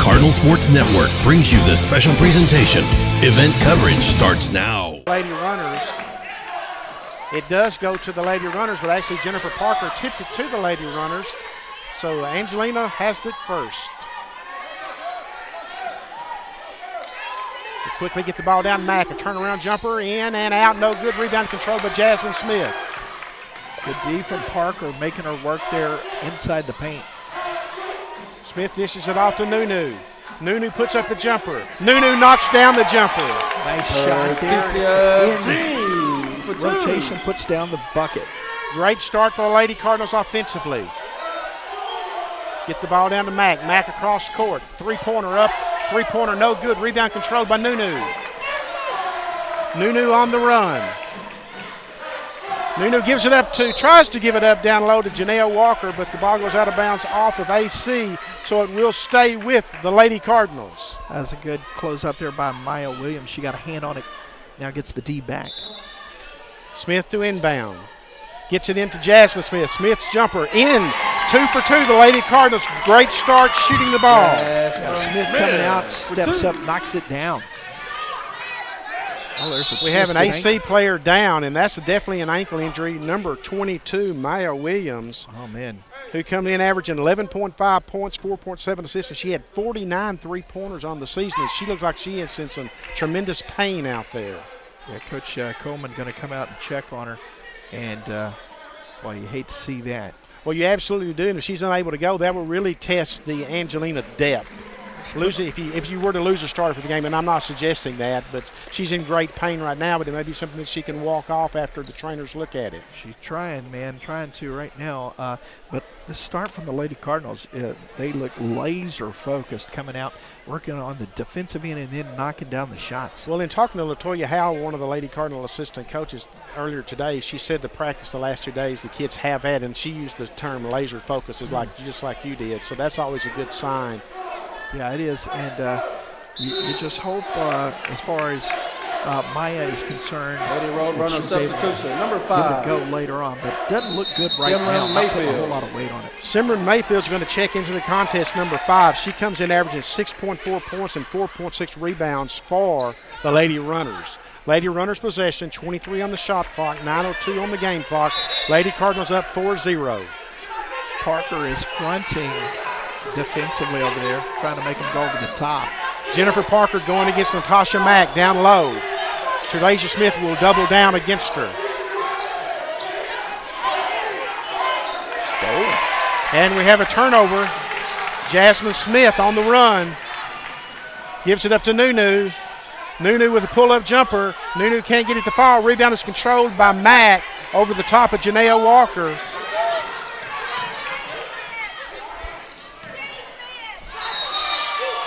Cardinal Sports Network brings you this special presentation. Event coverage starts now. Lady Runners. It does go to the Lady Runners, but actually Jennifer Parker tipped it to the Lady Runners. So Angelina has it first. They quickly get the ball down. Mack, a turnaround jumper, in and out. No good. Rebound controlled by Jasmine Smith. Good D from Parker, making her work there inside the paint. Smith dishes it off to Nunu. Nunu puts up the jumper. Nunu knocks down the jumper. Nice shot there. Rotation puts down the bucket. Great start for the Lady Cardinals offensively. Get the ball down to Mack. Mack across court. Three-pointer up. Three-pointer no good. Rebound controlled by Nunu. Nunu on the run. Nunu gives it up tries to give it up down low to Janelle Walker, but the ball goes out of bounds off of AC, so it will stay with the Lady Cardinals. That was a good close out there by Maya Williams. She got a hand on it, now gets the D back. Smith to inbound. Gets it into Jasmine Smith. Smith's jumper in. 2 for 2, the Lady Cardinals. Great start shooting the ball. Smith coming out, steps up, knocks it down. Oh, we have an AC player down, and that's definitely an ankle injury. Number 22, Maya Williams. Oh, man. Who comes in averaging 11.5 points, 4.7 assists. She had 49 three-pointers on the season, and she looks like she is in some tremendous pain out there. Yeah, Coach Coleman going to come out and check on her, and, well, you hate to see that. Well, you absolutely do, and if she's unable to go, that will really test the Angelina depth. If you were to lose a starter for the game, and I'm not suggesting that, but she's in great pain right now, but it may be something that she can walk off after the trainers look at it. She's trying, man, trying to right now. But the start from the Lady Cardinals, they look laser focused coming out, working on the defensive end and then knocking down the shots. Well, in talking to LaToya Howell, one of the Lady Cardinal assistant coaches earlier today, she said the practice the last 2 days the kids have had, and she used the term laser focus, is like just like you did. So that's always a good sign. Yeah, it is, and you just hope, as far as Maya is concerned, Lady Road Runner substitution, number 5. Give it a go later on, but it doesn't look good right now. Not putting a whole lot of weight on it. Simran Mayfield's going to check into the contest, number 5. She comes in averaging 6.4 points and 4.6 rebounds for the Lady Runners. Lady Runners possession, 23 on the shot clock, 9:02 on the game clock. Lady Cardinals up 4-0. Parker is fronting defensively over there, trying to make him go over the top. Jennifer Parker going against Natasha Mack down low. Teresa Smith will double down against her. And we have a turnover. Jasmine Smith on the run. Gives it up to Nunu. Nunu with a pull-up jumper. Nunu can't get it to fall. Rebound is controlled by Mack over the top of Janelle Walker.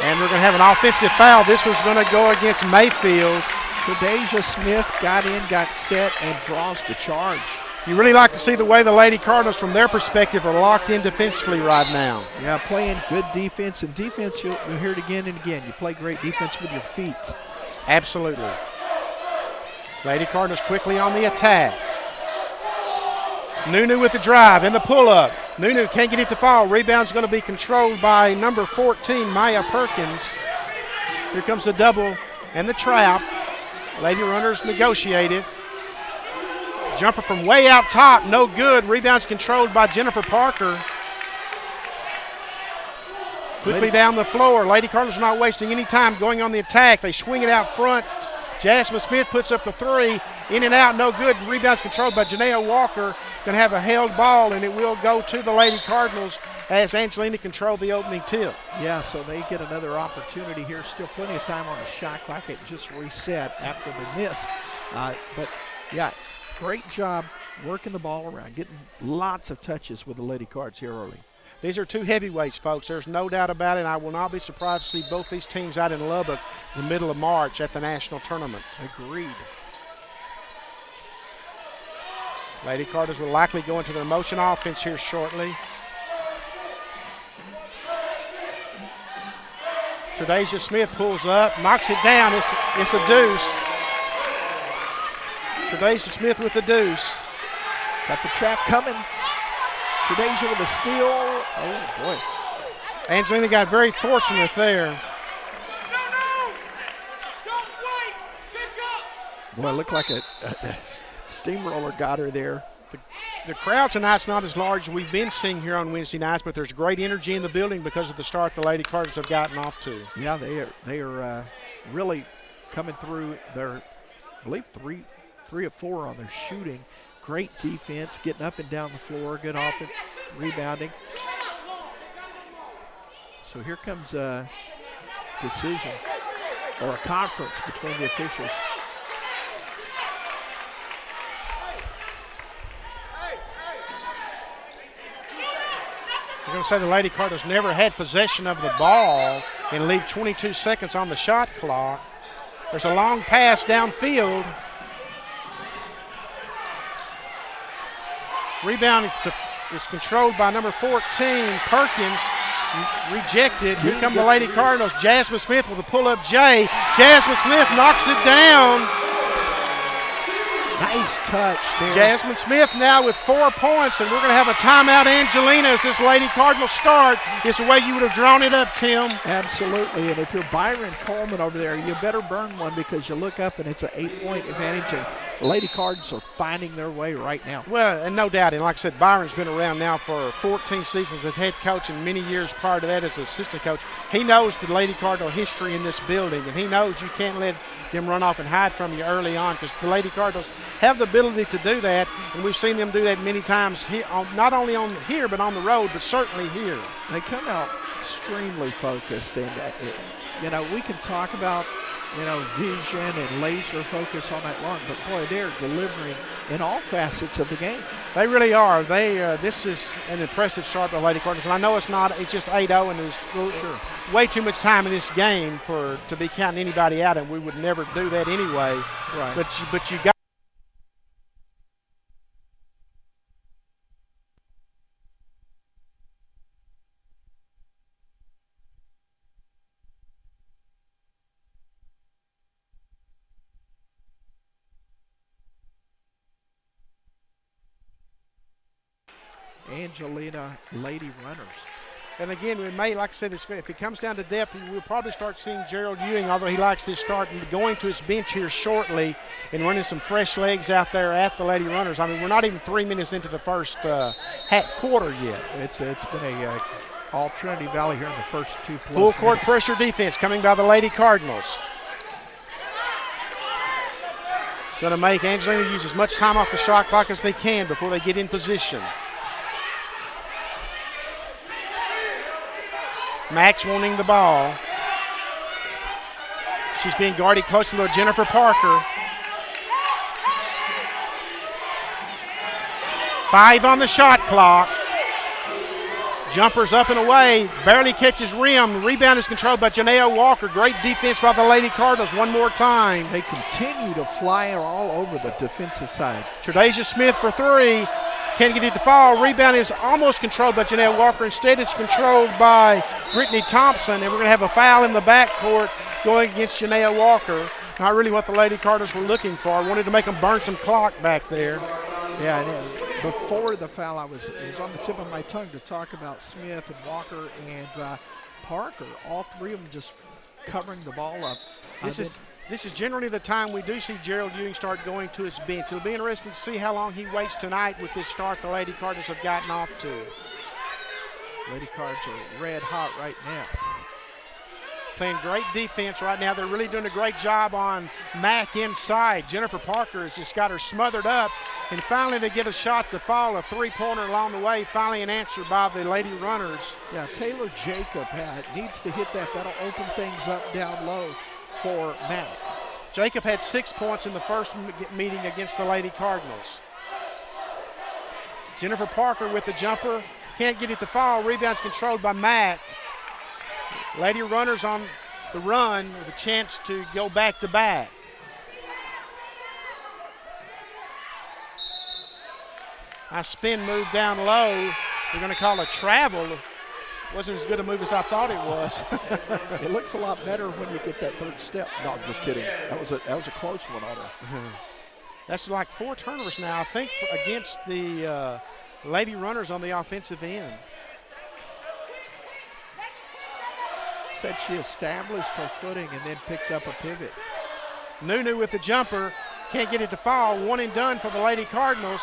And we're going to have an offensive foul. This was going to go against Mayfield. Deja Smith got in, got set, and draws the charge. You really like to see the way the Lady Cardinals, from their perspective, are locked in defensively right now. Yeah, playing good defense. And defense, you'll hear it again and again. You play great defense with your feet. Absolutely. Lady Cardinals quickly on the attack. Nunu with the drive and the pull-up. Nunu can't get it to fall. Rebound's going to be controlled by number 14, Maya Perkins. Here comes the double and the trap. Lady Runners negotiated. Jumper from way out top, no good. Rebound's controlled by Jennifer Parker. Quickly down the floor. Lady Cardinals are not wasting any time going on the attack. They swing it out front. Jasmine Smith puts up the three. In and out, no good. Rebound's controlled by Janea Walker. Going to have a held ball, and it will go to the Lady Cardinals as Angelina controlled the opening tip. Yeah, so they get another opportunity here. Still plenty of time on the shot clock. It just reset after the miss. But, yeah, great job working the ball around, getting lots of touches with the Lady Cards here early. These are two heavyweights, folks. There's no doubt about it. I will not be surprised to see both these teams out in Lubbock in the middle of March at the national tournament. Agreed. Lady Cardinals will likely go into their motion offense here shortly. Tre'Dasia Smith pulls up, knocks it down. It's a deuce. Tre'Dasia Smith with the deuce. Got the trap coming. Tre'Dasia with a steal. Oh, boy. Angelina got very fortunate there. Boy, it looked like a steamroller got her there. The crowd tonight's not as large as we've been seeing here on Wednesday nights, but there's great energy in the building because of the start the Lady Cardinals have gotten off to. Yeah, they are really coming through. They're, I believe, three of four on their shooting. Great defense, getting up and down the floor, good offense, rebounding. So here comes a decision or a conference between the officials. I'm going to say the Lady Cardinals never had possession of the ball and leave 22 seconds on the shot clock. There's a long pass downfield. Rebound is controlled by number 14, Perkins. Rejected. Here come the Lady Cardinals. Jasmine Smith with a pull-up J. Jasmine Smith knocks it down. Nice touch there. Jasmine Smith now with 4 points, and we're going to have a timeout, Angelina, as this Lady Cardinal start. It's the way you would have drawn it up, Tim. Absolutely, and if you're Byron Coleman over there, you better burn one because you look up and it's an 8-point advantage, and the Lady Cardinals are finding their way right now. Well, and no doubt, and like I said, Byron's been around now for 14 seasons as head coach and many years prior to that as assistant coach. He knows the Lady Cardinal history in this building, and he knows you can't let them run off and hide from you early on because the Lady Cardinals have the ability to do that, and we've seen them do that many times here, not only on here but on the road, but certainly here. They come out extremely focused, and we can talk about vision and laser focus all night long, but boy, they're delivering in all facets of the game. They really are. This is an impressive start by the Lady Cardinals, and I know it's just 8-0, and there's way too much time in this game to be counting anybody out, and we would never do that anyway. Right. But you got. Angelina Lady Runners. And again, we may, like I said, if it comes down to depth, we'll probably start seeing Gerald Ewing, although he likes this start, and going to his bench here shortly and running some fresh legs out there at the Lady Runners. I mean, we're not even 3 minutes into the first quarter yet. It's been all Trinity Valley here in the first 2 plus Full court minutes. pressure defense coming by the Lady Cardinals. Going to make Angelina use as much time off the shot clock as they can before they get in position. Max wanting the ball. She's being guarded closely by Jennifer Parker. 5 on the shot clock. Jumpers up and away. Barely catches rim. The rebound is controlled by Janea Walker. Great defense by the Lady Cardinals one more time. They continue to fly all over the defensive side. Tre'Dasia Smith for 3. Can't get it to fall. Rebound is almost controlled by Janelle Walker. Instead, it's controlled by Brittany Thompson, and we're going to have a foul in the backcourt going against Janelle Walker. Not really what the Lady Cardinals were looking for. Wanted to make them burn some clock back there. Yeah, and before the foul, it was on the tip of my tongue to talk about Smith and Walker and Parker. All 3 of them just covering the ball up. This is generally the time we do see Gerald Ewing start going to his bench. It'll be interesting to see how long he waits tonight with this start the Lady Cardinals have gotten off to. Lady Cards are red hot right now. Playing great defense right now. They're really doing a great job on Mack inside. Jennifer Parker has just got her smothered up. And finally they get a shot to fall, a three-pointer along the way. Finally an answer by the Lady Runners. Yeah, Taylor Jacob needs to hit that. That'll open things up down low for Mack. Jacob had 6 points in the first meeting against the Lady Cardinals. Jennifer Parker with the jumper. Can't get it to fall. Rebound's controlled by Mack. Lady Runners on the run with a chance to go back-to-back. Nice spin move down low. They're going to call a travel. Wasn't as good a move as I thought it was. It looks a lot better when you get that third step. No, just kidding. That was a close one on her. That's like 4 turnovers now, I think, against the Lady Runners on the offensive end. Said she established her footing and then picked up a pivot. Nunu with the jumper. Can't get it to fall. One and done for the Lady Cardinals.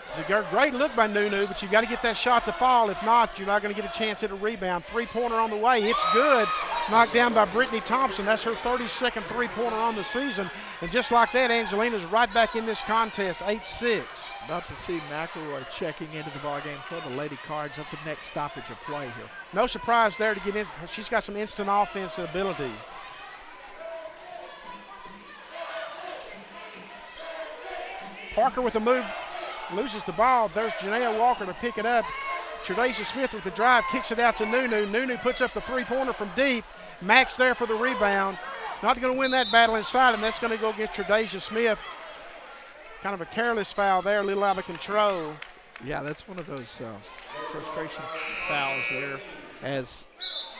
It's a great look by Nunu, but you've got to get that shot to fall. If not, you're not going to get a chance at a rebound. Three-pointer on the way. It's good. Knocked down by Brittany Thompson. That's her 32nd three-pointer on the season. And just like that, Angelina's right back in this contest, 8-6. About to see McElroy checking into the ballgame for the Lady Cards at the next stoppage of play here. No surprise there to get in. She's got some instant offense ability. Parker with the move. Loses the ball. There's Janaea Walker to pick it up. Tredasia Smith with the drive, kicks it out to Nunu. Nunu puts up the three-pointer from deep. Max there for the rebound. Not going to win that battle inside, and that's going to go against Tredasia Smith. Kind of a careless foul there, a little out of control. Yeah, that's one of those frustration fouls there. As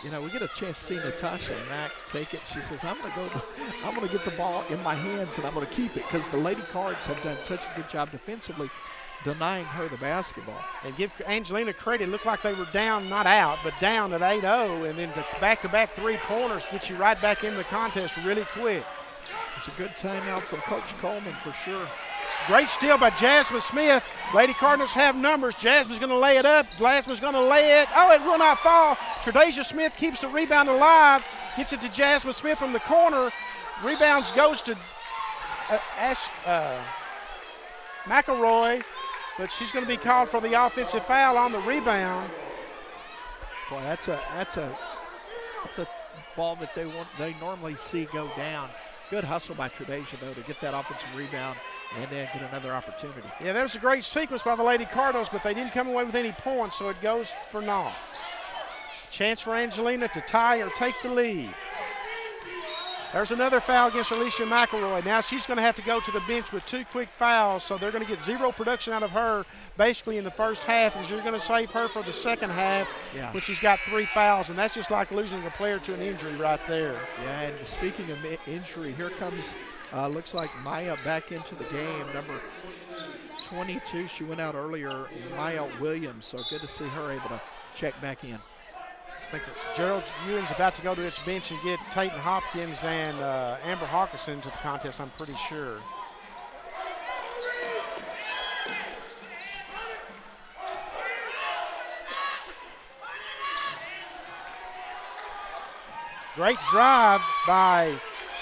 you know, we get a chance to see Natasha Mack take it. She says, I'm going to get the ball in my hands and I'm going to keep it, because the Lady Cards have done such a good job defensively denying her the basketball. And give Angelina credit. It looked like they were down, not out, but down at 8-0, and then the back-to-back three-pointers get you right back in the contest really quick. It's a good timeout from Coach Coleman for sure. Great steal by Jasmine Smith. Lady Cardinals have numbers. Jasmine's going to lay it up. Jasmine's going to lay it. Oh, it will not fall. Tredasia Smith keeps the rebound alive. Gets it to Jasmine Smith from the corner. Rebounds goes to McElroy, but she's going to be called for the offensive foul on the rebound. Boy, that's a ball that they normally see go down. Good hustle by Tredasia, though, to get that offensive rebound and then get another opportunity. Yeah, that was a great sequence by the Lady Cardinals, but they didn't come away with any points, so it goes for naught. Chance for Angelina to tie or take the lead. There's another foul against Alicia McElroy. Now she's going to have to go to the bench with 2 quick fouls, so they're going to get 0 production out of her basically in the first half, and you're going to save her for the second half, when she's got 3 fouls, and that's just like losing a player to an injury right there. Yeah, and speaking of injury, here comes, looks like Maya back into the game, number 22. She went out earlier, Maya Williams, so good to see her able to check back in. I think that Gerald Ewing's about to go to its bench and get Tayton Hopkins and Amber Hawkinson to the contest, I'm pretty sure. Great drive by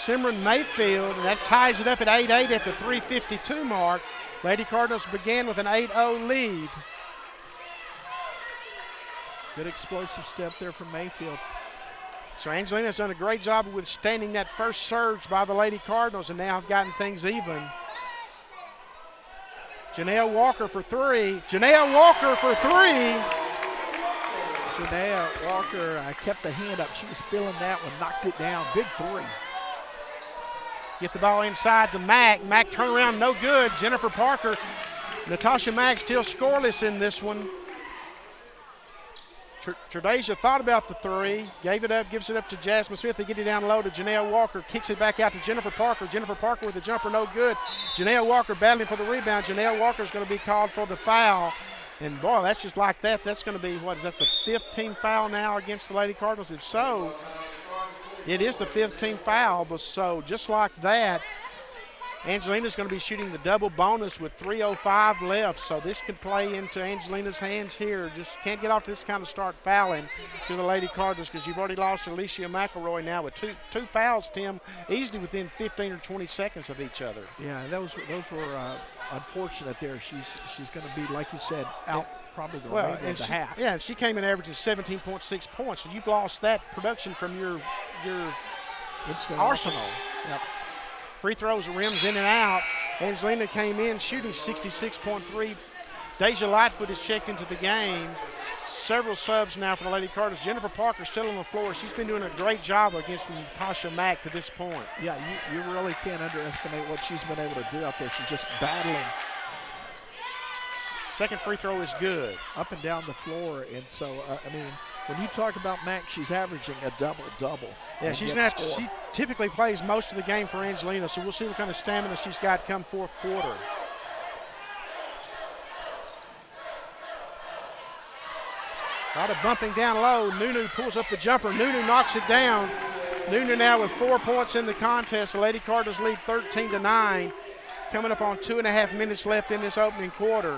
Simran Mayfield, and that ties it up at 8-8 at the 3:52 mark. Lady Cardinals began with an 8-0 lead. Good explosive step there from Mayfield. So Angelina's done a great job of withstanding that first surge by the Lady Cardinals, and now have gotten things even. Janaea Walker for 3. Janaea Walker for 3. Janaea Walker kept the hand up. She was feeling that one, knocked it down. Big 3. Get the ball inside to Mack. Mack turn around, no good. Jennifer Parker. Natasha Mack still scoreless in this one. Tredasia thought about the 3, gave it up, gives it up to Jasmine Smith. They get it down low to Janaea Walker, kicks it back out to Jennifer Parker. Jennifer Parker with the jumper, no good. Janaea Walker battling for the rebound. Janaea Walker is going to be called for the foul. And boy, that's just like that. That's going to be, what is that, the 5th team foul now against the Lady Cardinals? If so, it is the 5th team foul. But so just like that, Angelina's going to be shooting the double bonus with 3:05 left, so this could play into Angelina's hands here. Just can't get off to this kind of start fouling to the Lady Cardinals because you've already lost Alicia McElroy now with two fouls, Tim, easily within 15 or 20 seconds of each other. Yeah, those were unfortunate there. She's going to be, like you said, out probably the remainder of the half. Yeah, and she came in averaging 17.6 points, so you've lost that production from your arsenal. Yep. Free throws, rims in and out. Angelina came in shooting 66.3. Deja Lightfoot is checked into the game. Several subs now for the Lady Cardinals. Jennifer Parker still on the floor. She's been doing a great job against Natasha Mack to this point. Yeah, you really can't underestimate what she's been able to do out there. She's just battling. Second free throw is good. Up and down the floor, and so, I mean, when you talk about Mack, she's averaging a double-double. Yeah, she typically plays most of the game for Angelina, so we'll see what kind of stamina she's got come fourth quarter. A lot of bumping down low. Nunu pulls up the jumper. Nunu knocks it down. Nunu now with 4 points in the contest. The Lady Cardinals lead 13-9. Coming up on 2.5 minutes left in this opening quarter.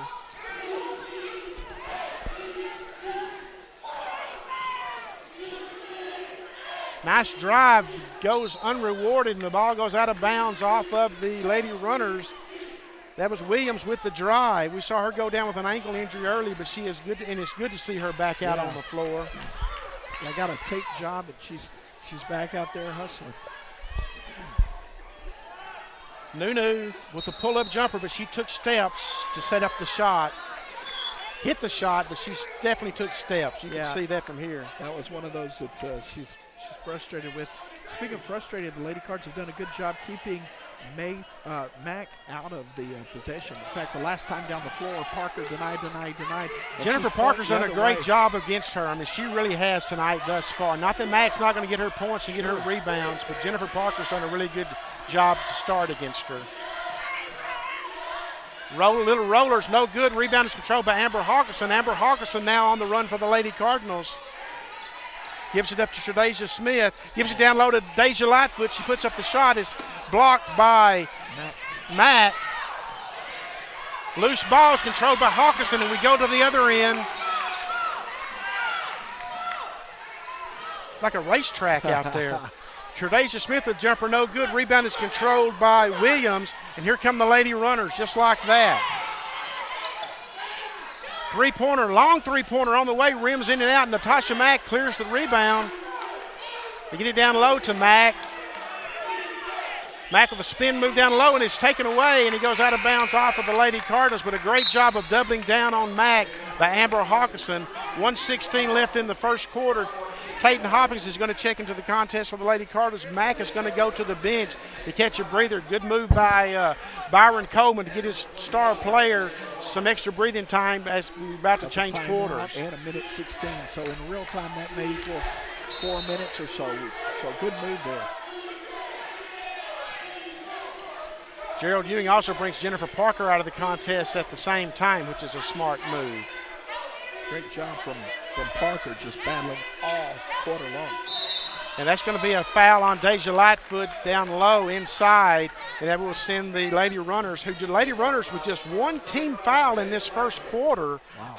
Nice drive, goes unrewarded, and the ball goes out of bounds off of the Lady Runners. That was Williams with the drive. We saw her go down with an ankle injury early, but she is good, and it's good to see her back out on the floor. I got a tape job, and she's back out there hustling. Nunu with the pull-up jumper, but she took steps to set up the shot. Hit the shot, but she definitely took steps. You can see that from here. That was one of those that she's frustrated with. Speaking of frustrated, the Lady Cards have done a good job keeping Mack out of the possession. In fact, the last time down the floor, Parker denied. Jennifer Parker's done a great job against her. I mean, she really has tonight thus far. Not that Mack's not going to get her points and get her rebounds, but Jennifer Parker's done a really good job to start against her. Little rollers, no good. Rebound is controlled by Amber Hawkinson. Amber Hawkinson now on the run for the Lady Cardinals. Gives it up to Shadeja Smith. Gives it down low to Deja Lightfoot. She puts up the shot. It's blocked by Matt. Loose ball is controlled by Hawkinson, and we go to the other end. Like a racetrack out there. Shadeja Smith, the jumper, no good. Rebound is controlled by Williams, and here come the Lady Runners just like that. Three-pointer, long three-pointer on the way, rims in and out. Natasha Mack clears the rebound. They get it down low to Mack. Mack with a spin move down low, and it's taken away, and he goes out of bounds off of the Lady Cardinals, but a great job of doubling down on Mack by Amber Hawkinson. 1:16 left in the first quarter. Tayton Hopkins is going to check into the contest for the Lady Cardinals. Mack is going to go to the bench to catch a breather. Good move by Byron Coleman to get his star player some extra breathing time as we're about to change quarters. And a minute 16, so in real time that may equal 4 minutes or so. So good move there. Gerald Ewing also brings Jennifer Parker out of the contest at the same time, which is a smart move. Great job from Parker, just battling all quarter long. And that's going to be a foul on Deja Lightfoot down low inside, and that will send the Lady Runners, with just one team foul in this first quarter. Wow.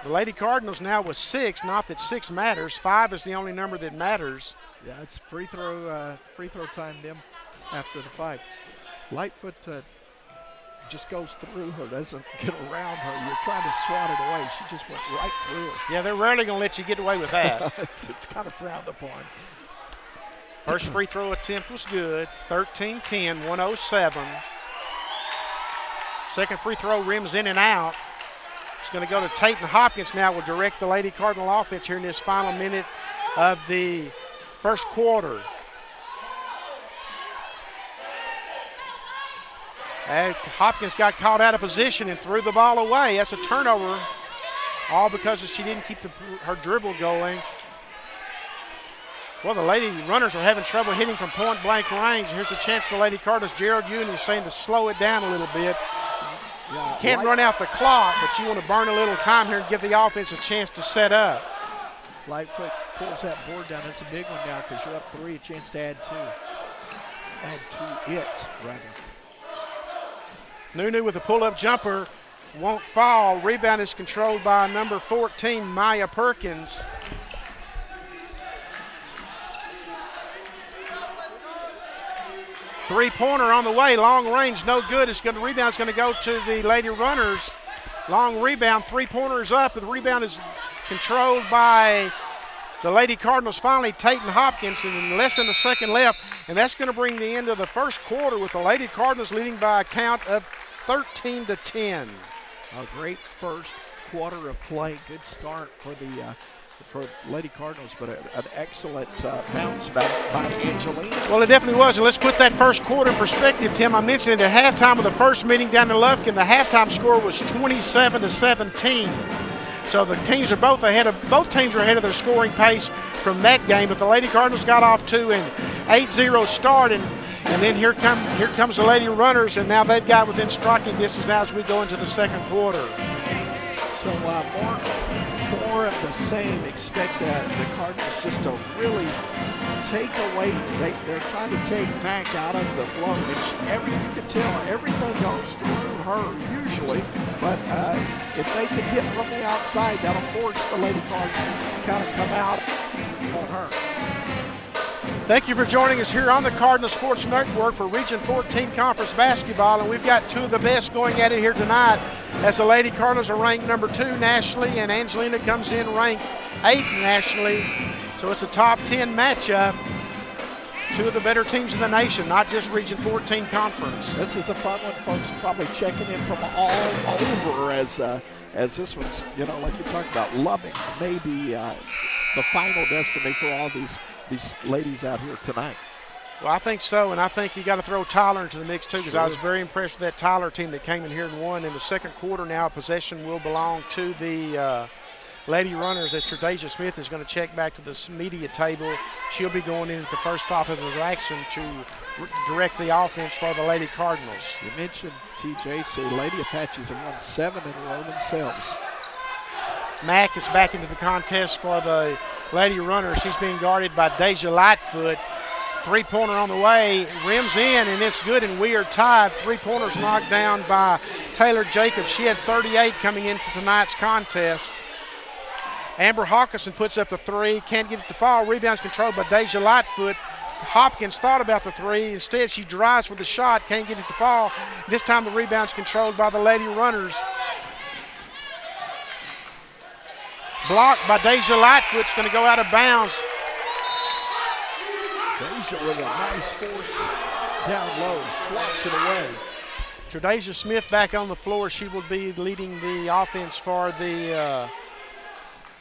The Lady Cardinals now with 6, not that 6 matters. 5 is the only number that matters. Yeah, it's free throw time them after the 5. Lightfoot just goes through her, doesn't get around her. You're trying to swat it away. She just went right through her. Yeah, they're rarely going to let you get away with that. it's kind of frowned upon. First free throw attempt was good. 13-10, 107. Second free throw rims in and out. It's going to go to Tayton Hopkins now. Will direct the Lady Cardinal offense here in this final minute of the first quarter. Hopkins got caught out of position and threw the ball away. That's a turnover, all because she didn't keep her dribble going. Well, the Lady Runners are having trouble hitting from point-blank range. Here's the chance for the Lady Cardinals. Gerald Ewing is saying to slow it down a little bit. Yeah, you can't run out the clock, but you want to burn a little time here and give the offense a chance to set up. Lightfoot pulls that board down. That's a big one now because you're up 3, a chance to add 2. Add to it, rather. Nunu with a pull-up jumper. Won't fall. Rebound is controlled by number 14, Maya Perkins. Three-pointer on the way, long range, no good. Rebound's going to go to the Lady Runners. Long rebound, three-pointer's up. The rebound is controlled by the Lady Cardinals. Finally, Tatum Hopkins, and less than a second left. And that's going to bring the end of the first quarter with the Lady Cardinals leading by a count of 13-10. A great first quarter of play. Good start for the for Lady Cardinals, but an excellent bounce back by Angelina. Well, it definitely was. And let's put that first quarter in perspective, Tim. I mentioned at halftime of the first meeting down in Lufkin, the halftime score was 27-17. So the teams are both teams are ahead of their scoring pace from that game. But the Lady Cardinals got off to an 8-0 start, and then here comes the Lady Runners, and now they've got within striking distance now as we go into the second quarter. So more of the same. Expect the Cardinals just to really take away. They're trying to take Mack out of the flow. You can tell everything goes through her usually, but if they can hit from the outside, that'll force the Lady Cardinals to kind of come out on her. Thank you for joining us here on the Cardinal Sports Network for Region 14 Conference Basketball, and we've got two of the best going at it here tonight as the Lady Cardinals are ranked number 2 nationally, and Angelina comes in ranked 8 nationally. So it's a top 10 matchup. Two of the better teams in the nation, not just Region 14 Conference. This is a fun one, folks. Probably checking in from all over as this one's, like you talked about, Loving, maybe the final destiny for all these ladies out here tonight. Well, I think so, and I think you got to throw Tyler into the mix too, because I was very impressed with that Tyler team that came in here and won. In the second quarter now, possession will belong to the Lady Runners as Tre'Dasia Smith is going to check back to the media table. She'll be going in at the first stop of his action to direct the offense for the Lady Cardinals. You mentioned TJC. Lady Apaches have won 7 in a row themselves. Mack is back into the contest for the Lady Runners. She's being guarded by Deja Lightfoot. Three-pointer on the way, rims in, and it's good, and we are tied. Three-pointers knocked down by Taylor Jacobs. She had 38 coming into tonight's contest. Amber Hawkinson puts up the three, can't get it to fall. Rebounds controlled by Deja Lightfoot. Hopkins thought about the three. Instead, she drives for the shot, can't get it to fall. This time the rebound's controlled by the Lady Runners. Blocked by Deja Lightfoot. It's going to go out of bounds. Deja with a nice force down low, swats it away. Tre'Dasia Smith back on the floor. She will be leading the offense for the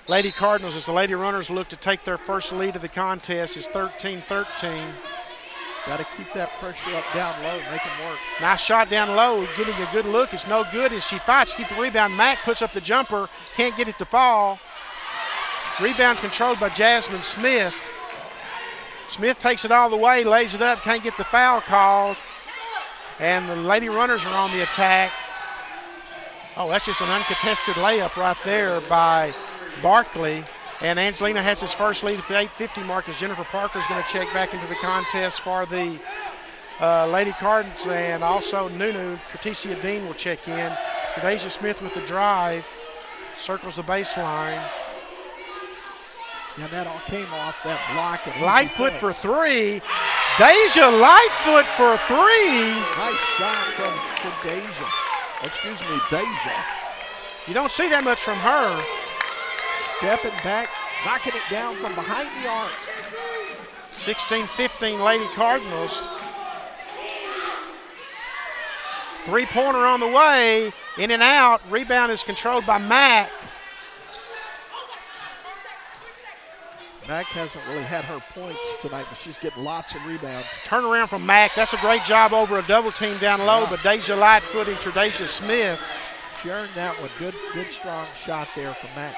Lady Cardinals as the Lady Runners look to take their first lead of the contest. It's 13-13. Got to keep that pressure up down low, make them work. Nice shot down low, getting a good look. It's no good as she fights to keep the rebound. Mack puts up the jumper, can't get it to fall. Rebound controlled by Jasmine Smith. Smith takes it all the way, lays it up, can't get the foul called. And the Lady Runners are on the attack. Oh, that's just an uncontested layup right there by Barkley. And Angelina has his first lead at the 8:50 mark as Jennifer Parker is going to check back into the contest for the Lady Cardinals. And also Nunu, Cortesia Dean will check in. Tre'Dasia Smith with the drive, circles the baseline. Yeah, that all came off that block. Lightfoot for three. Deja Lightfoot for three. Nice shot from Deja. Excuse me, Deja. You don't see that much from her. Stepping back, knocking it down from behind the arc. 16-15 Lady Cardinals. Three-pointer on the way, in and out. Rebound is controlled by Mack. Mack hasn't really had her points tonight, but she's getting lots of rebounds. Turnaround from Mack. That's a great job over a double team down low, but Deja Lightfoot and Tre'Dasia Smith. She earned that one. Good, strong shot there from Mack.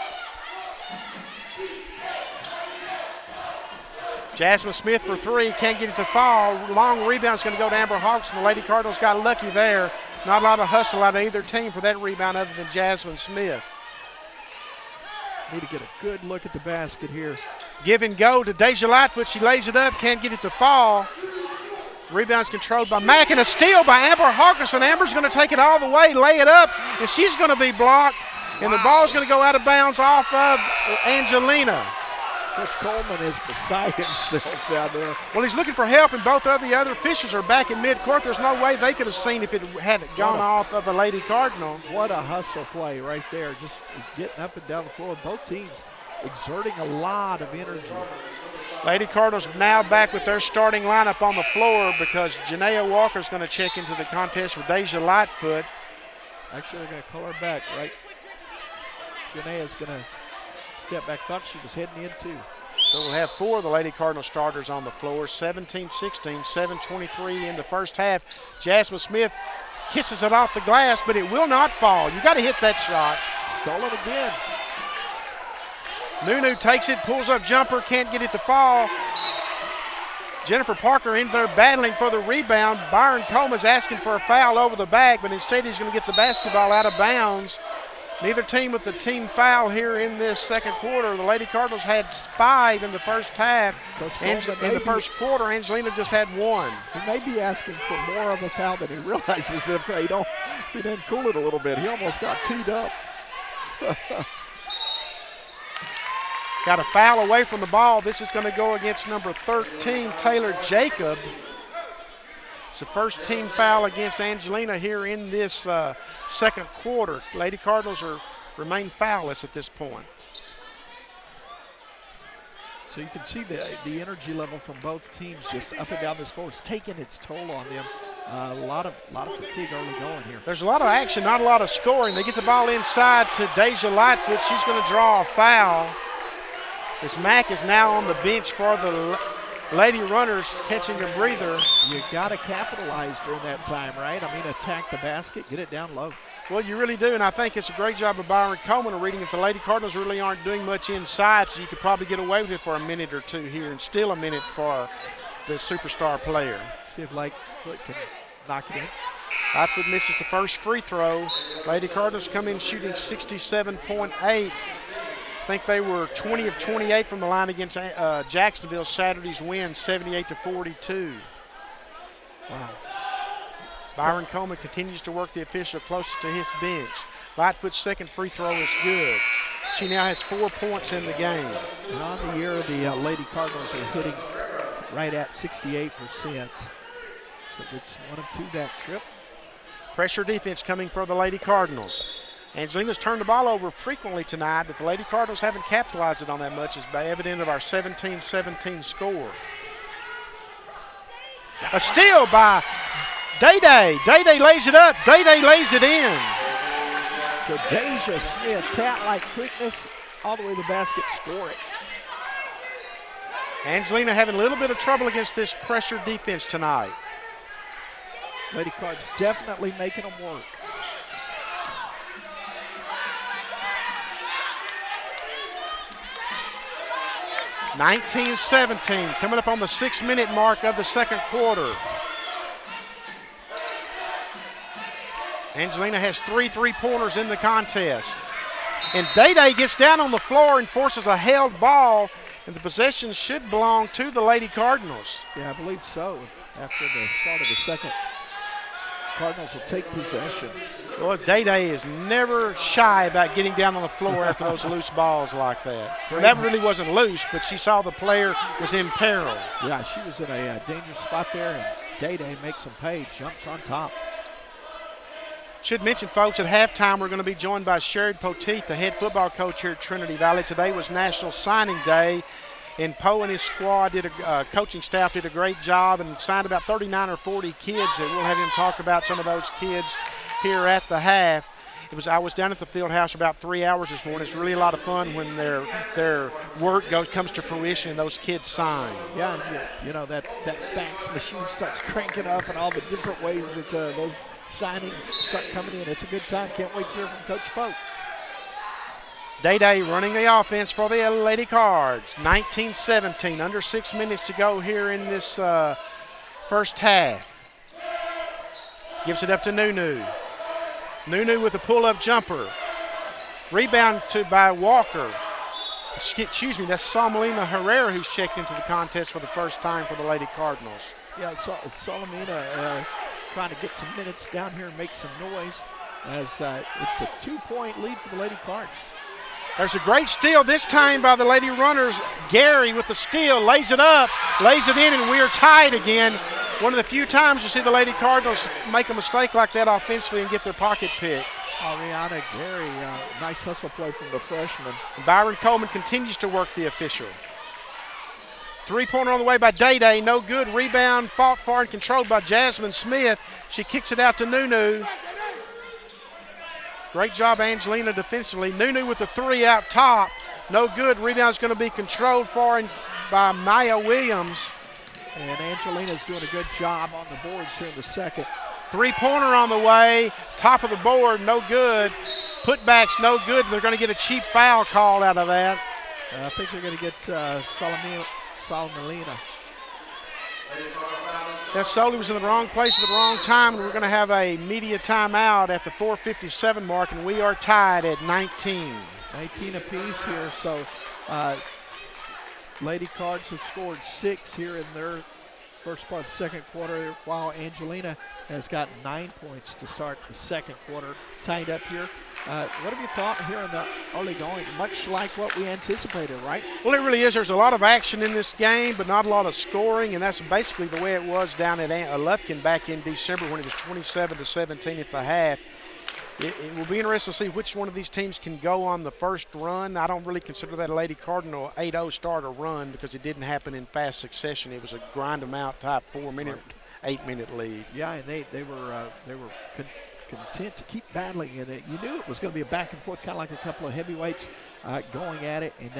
Jasmine Smith for three, can't get it to fall. Long rebound's going to go to Amber Hawks, and the Lady Cardinals got lucky there. Not a lot of hustle out of either team for that rebound other than Jasmine Smith. Need to get a good look at the basket here. Give and go to Deja Lightfoot. She lays it up, can't get it to fall. Rebound's controlled by Mack, and a steal by Amber Hawkinson. Amber's going to take it all the way, lay it up, and she's going to be blocked. And the ball's going to go out of bounds off of Angelina. Coach Coleman is beside himself down there. Well, he's looking for help, and both of the other officials are back in midcourt. There's no way they could have seen if it hadn't gone off of the Lady Cardinal. What a hustle play right there, just getting up and down the floor. Both teams exerting a lot of energy. Lady Cardinals now back with their starting lineup on the floor because Janaea Walker's going to check into the contest with Deja Lightfoot. Actually, they're going to call her back, right? Janaea's going to step back. Thought she was heading in too. So we'll have 4 of the Lady Cardinal starters on the floor. 17-16, 7:23 in the first half. Jasmine Smith kisses it off the glass, but it will not fall. You got to hit that shot. Stole it again. Nunu takes it, pulls up jumper, can't get it to fall. Jennifer Parker in there battling for the rebound. Byron Coleman's asking for a foul over the back, but instead he's going to get the basketball out of bounds. Neither team with the team foul here in this second quarter. The Lady Cardinals had 5 in the first half. In the first quarter, Angelina just had 1. He may be asking for more of a foul than he realizes if he didn't cool it a little bit. He almost got teed up. Got a foul away from the ball. This is going to go against number 13, Taylor Jacob. It's the first team foul against Angelina here in this second quarter. Lady Cardinals remain foul-less at this point. So you can see the energy level from both teams just up and down this floor. It's taking its toll on them. A lot of fatigue early going here. There's a lot of action, not a lot of scoring. They get the ball inside to Deja Lightfoot. She's going to draw a foul. This Mack is now on the bench for the Lady Runners, catching a breather. You got to capitalize during that time, right? I mean, attack the basket, get it down low. Well, you really do, and I think it's a great job of Byron Coleman of reading it. The Lady Cardinals really aren't doing much inside, so you could probably get away with it for a minute or two here and still a minute for the superstar player. See if Lightfoot can knock it in. Lightfoot misses the first free throw. Lady Cardinals come in shooting 67.8. I think they were 20 of 28 from the line against Jacksonville. Saturday's win, 78-42. Wow. Byron Coleman continues to work the official closest to his bench. Lightfoot's second free throw is good. She now has 4 points in the game. And on the year, the Lady Cardinals are hitting right at 68%. So it's 1 of 2 that trip. Pressure defense coming for the Lady Cardinals. Angelina's turned the ball over frequently tonight, but the Lady Cardinals haven't capitalized it on that much, as evident of our 17-17 score. A steal by Day-Day. Day-Day lays it up. Day-Day lays it in. So Deja Smith, cat-like quickness, all the way to the basket, score it. Angelina having a little bit of trouble against this pressure defense tonight. Lady Cards definitely making them work. (19-17), coming up on the 6-minute mark of the second quarter. Angelina has 3 3-pointers in the contest. And Day-Day gets down on the floor and forces a held ball, and the possession should belong to the Lady Cardinals. Yeah, I believe so. After the start of the second, Cardinals will take possession. Well, Day-Day is never shy about getting down on the floor after those loose balls like that. Well, that really wasn't loose, but she saw the player was in peril. Yeah, she was in a dangerous spot there, and Day-Day makes them pay, jumps on top. Should mention, folks, at halftime we're going to be joined by Sherrod Poteet, the head football coach here at Trinity Valley. Today was National Signing Day, and Poe and his squad coaching staff did a great job and signed about 39 or 40 kids. And we'll have him talk about some of those kids here at the half. I was down at the field house about 3 hours this morning. It's really a lot of fun when their work comes to fruition and those kids sign. Yeah, you know that fax machine starts cranking up and all the different ways that those signings start coming in. It's a good time. Can't wait to hear from Coach Pope. Day-Day running the offense for the Lady Cards. 19-17, under 6 minutes to go here in this first half. Gives it up to Nunu. Nunu with a pull-up jumper. Rebound by Walker. Excuse me, that's Salmalina Herrera who's checked into the contest for the first time for the Lady Cardinals. Yeah, Solomina trying to get some minutes down here and make some noise as it's a 2-point lead for the Lady Cards. There's a great steal this time by the Lady Runners. Gary with the steal, lays it up, lays it in, and we are tied again. One of the few times you see the Lady Cardinals make a mistake like that offensively and get their pocket picked. Ariana Gary, nice hustle play from the freshman. And Byron Coleman continues to work the official. Three-pointer on the way by Day-Day, no good. Rebound fought for and controlled by Jasmine Smith. She kicks it out to Nunu. Great job, Angelina, defensively. Nunu with the three out top. No good. Rebound's going to be controlled for and by Maya Williams. And Angelina's doing a good job on the boards here in the second. Three-pointer on the way. Top of the board, no good. Putbacks, no good. They're going to get a cheap foul call out of that. I think they're going to get Solomina. That Soli was in the wrong place at the wrong time, and we're going to have a media timeout at the 4:57 mark, and we are tied at 19. 19 apiece here, so Lady Cards have scored 6 here in their first part of the second quarter, while Angelina has got 9 points to start the second quarter. Tied up here. What have you thought here in the early going? Much like what we anticipated, right? Well, it really is. There's a lot of action in this game, but not a lot of scoring, and that's basically the way it was down at Lufkin back in December when it was 27-17 at the half. It will be interesting to see which one of these teams can go on the first run. I don't really consider that a Lady Cardinal 8-0 start or run because it didn't happen in fast succession. It was a grind them out type 4-minute, 8-minute lead. Yeah, and they were content to keep battling in it. You knew it was going to be a back and forth, kind of like a couple of heavyweights going at it, and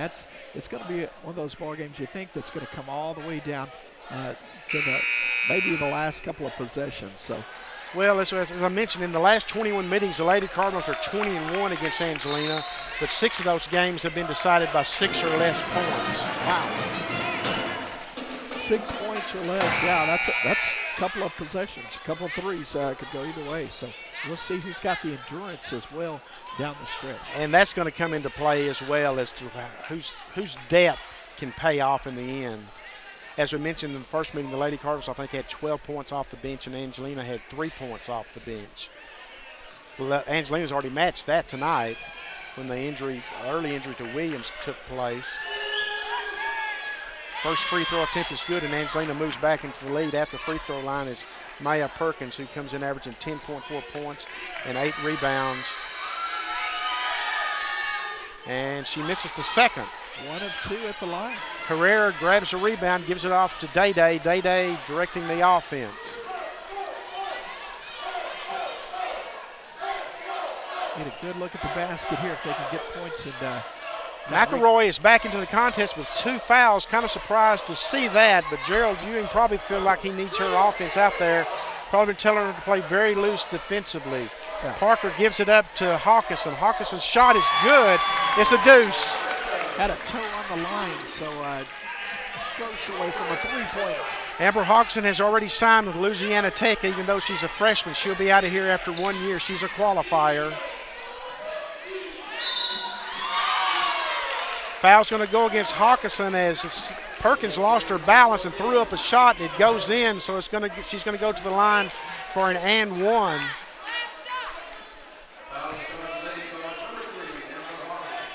it's going to be one of those ball games you think that's going to come all the way down to maybe the last couple of possessions. So. Well, as I mentioned, in the last 21 meetings, the Lady Cardinals are 20-1 against Angelina, but 6 of those games have been decided by 6 or less points. Wow. 6 points or less. Yeah, that's a couple of possessions, a couple of threes could go either way. So we'll see who's got the endurance as well down the stretch. And that's going to come into play as well as to whose depth can pay off in the end. As we mentioned in the first meeting, the Lady Cardinals, I think, had 12 points off the bench, and Angelina had 3 points off the bench. Well, Angelina's already matched that tonight when the early injury to Williams took place. First free throw attempt is good, and Angelina moves back into the lead. At the free throw line is Maya Perkins, who comes in averaging 10.4 points and 8 rebounds. And she misses the second. 1 of 2 at the line. Herrera grabs a rebound, gives it off to Day-Day. Day-Day directing the offense. Get a good look at the basket here if they can get points. And McElroy is back into the contest with 2 fouls. Kind of surprised to see that, but Gerald Ewing probably feel like he needs her offense out there. Probably been telling her to play very loose defensively. Yeah. Parker gives it up to Hawkinson. Hawkinson's shot is good. It's a deuce. Had a toe on the line, so a skosh away from a three-pointer. Amber Hawkinson has already signed with Louisiana Tech, even though she's a freshman. She'll be out of here after 1 year. She's a qualifier. Foul's going to go against Hawkinson as Perkins lost her balance and threw up a shot, and it goes in, so she's going to go to the line for an and one.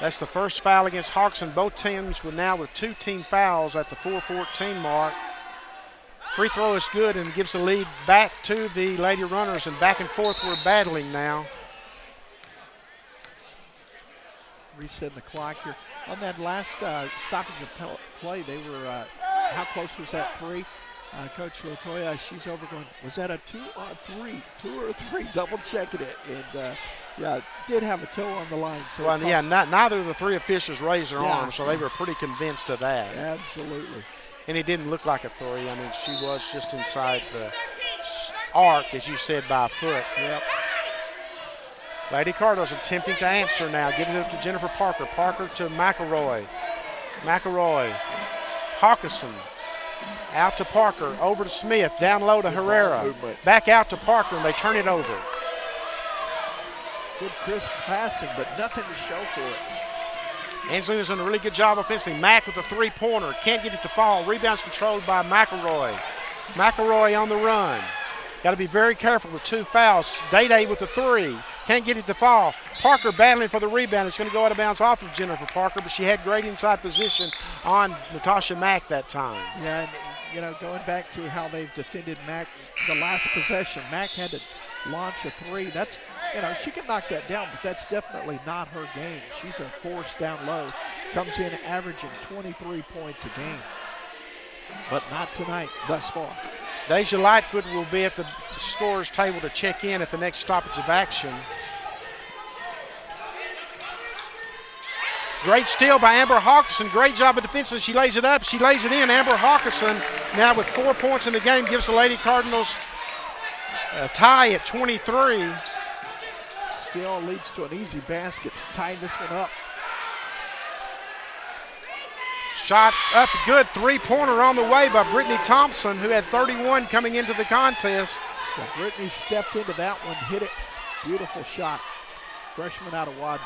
That's the first foul against Hawkinson. Both teams were now with 2 team fouls at the 4:14 mark. Free throw is good and gives the lead back to the Lady Runners, and back and forth we're battling now. Resetting the clock here. On that last stoppage of play, they were, how close was that 3? Coach Latoya, she's over going, was that a 2 or a 3? 2 or 3, double checking it. And yeah, did have a toe on the line. So well, yeah, neither of the 3 officials raised their arms, so they were pretty convinced of that. Absolutely. And it didn't look like a 3. I mean, she was just inside the arc, as you said, by a foot. Yep. Lady Cardinals attempting to answer now, giving it up to Jennifer Parker. Parker to McElroy. McElroy. Hawkinson. Out to Parker. Over to Smith. Down low to Herrera. Back out to Parker, and they turn it over. Good crisp passing, but nothing to show for it. Angelina's done a really good job offensively. Mack with a 3-pointer. Can't get it to fall. Rebounds controlled by McElroy. McElroy on the run. Got to be very careful with 2 fouls. Day with the 3. Can't get it to fall. Parker battling for the rebound. It's going to go out of bounds off of Jennifer Parker, but she had great inside position on Natasha Mack that time. Yeah, and, going back to how they've defended Mack the last possession, Mack had to launch a 3. That's, she can knock that down, but that's definitely not her game. She's a force down low. Comes in averaging 23 points a game. But not tonight, thus far. Deja Lightfoot will be at the scorer's table to check in at the next stoppage of action. Great steal by Amber Hawkinson. Great job of defense. She lays it up. She lays it in. Amber Hawkinson now with 4 points in the game gives the Lady Cardinals a tie at 23. Still leads to an easy basket to tie this one up. Shot up good. 3-pointer on the way by Brittany Thompson, who had 31 coming into the contest. Yeah, Brittany stepped into that one, hit it. Beautiful shot. Freshman out of Wadden.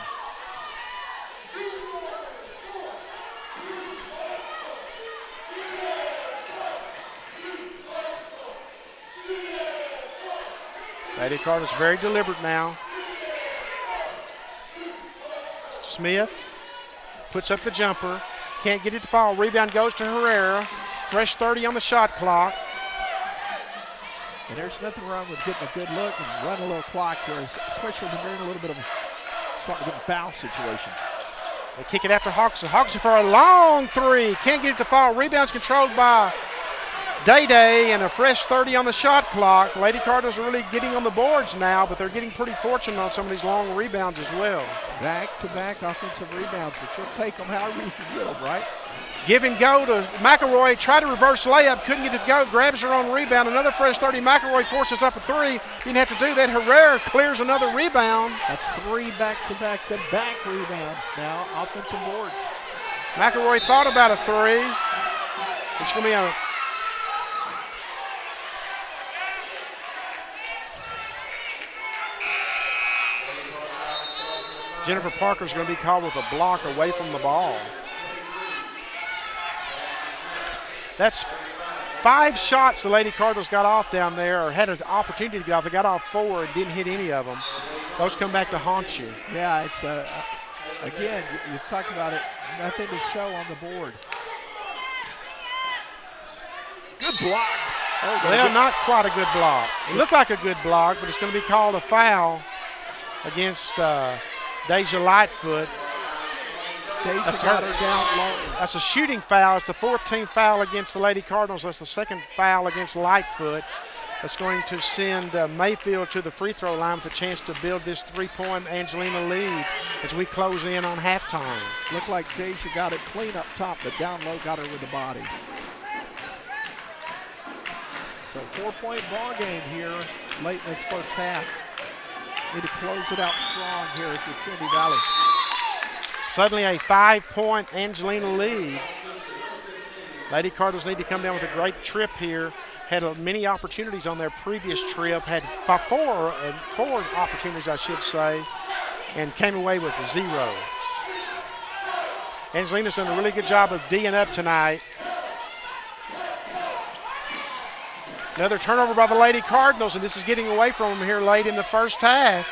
Lady Cardinals very deliberate now. Smith puts up the jumper. Can't get it to fall. Rebound goes to Herrera. Fresh 30 on the shot clock. And there's nothing wrong with getting a good look and run a little clock here, especially when you're in a little bit of starting to get in foul situations. They kick it after Hawkinson. Hawkinson for a long 3. Can't get it to fall. Rebounds controlled by Day and a fresh 30 on the shot clock. Lady Cardinals are really getting on the boards now, but they're getting pretty fortunate on some of these long rebounds as well. Back-to-back offensive rebounds, but you'll take them however you can get them, right? Give and go to McElroy. Tried to reverse layup. Couldn't get it to go. Grabs her own rebound. Another fresh 30. McElroy forces up a 3. Didn't have to do that. Herrera clears another rebound. That's 3 back-to-back-to-back rebounds now. Offensive boards. McElroy thought about a 3. It's going to be a Jennifer Parker's going to be called with a block away from the ball. That's 5 shots the Lady Cardinals got off down there, or had an opportunity to get off. They got off 4 and didn't hit any of them. Those come back to haunt you. Yeah, it's, again, you've talked about it, nothing to show on the board. Good block. Oh, well, not quite a good block. It looked like a good block, but it's going to be called a foul against Deja Lightfoot. Deja got her down low. That's a shooting foul. It's the 14th foul against the Lady Cardinals. That's the 2nd foul against Lightfoot. That's going to send Mayfield to the free throw line with a chance to build this 3-point Angelina lead as we close in on halftime. Looked like Deja got it clean up top, but down low got her with the body. So 4-point ball game here late in this first half. Need to close it out strong here if you're Trinity Valley. Suddenly a 5-point Angelina lead. Lady Cardinals need to come down with a great trip here. Had many opportunities on their previous trip. Had 4 opportunities, I should say, and came away with 0. Angelina's done a really good job of D'ing up tonight. Another turnover by the Lady Cardinals, and this is getting away from them here late in the first half.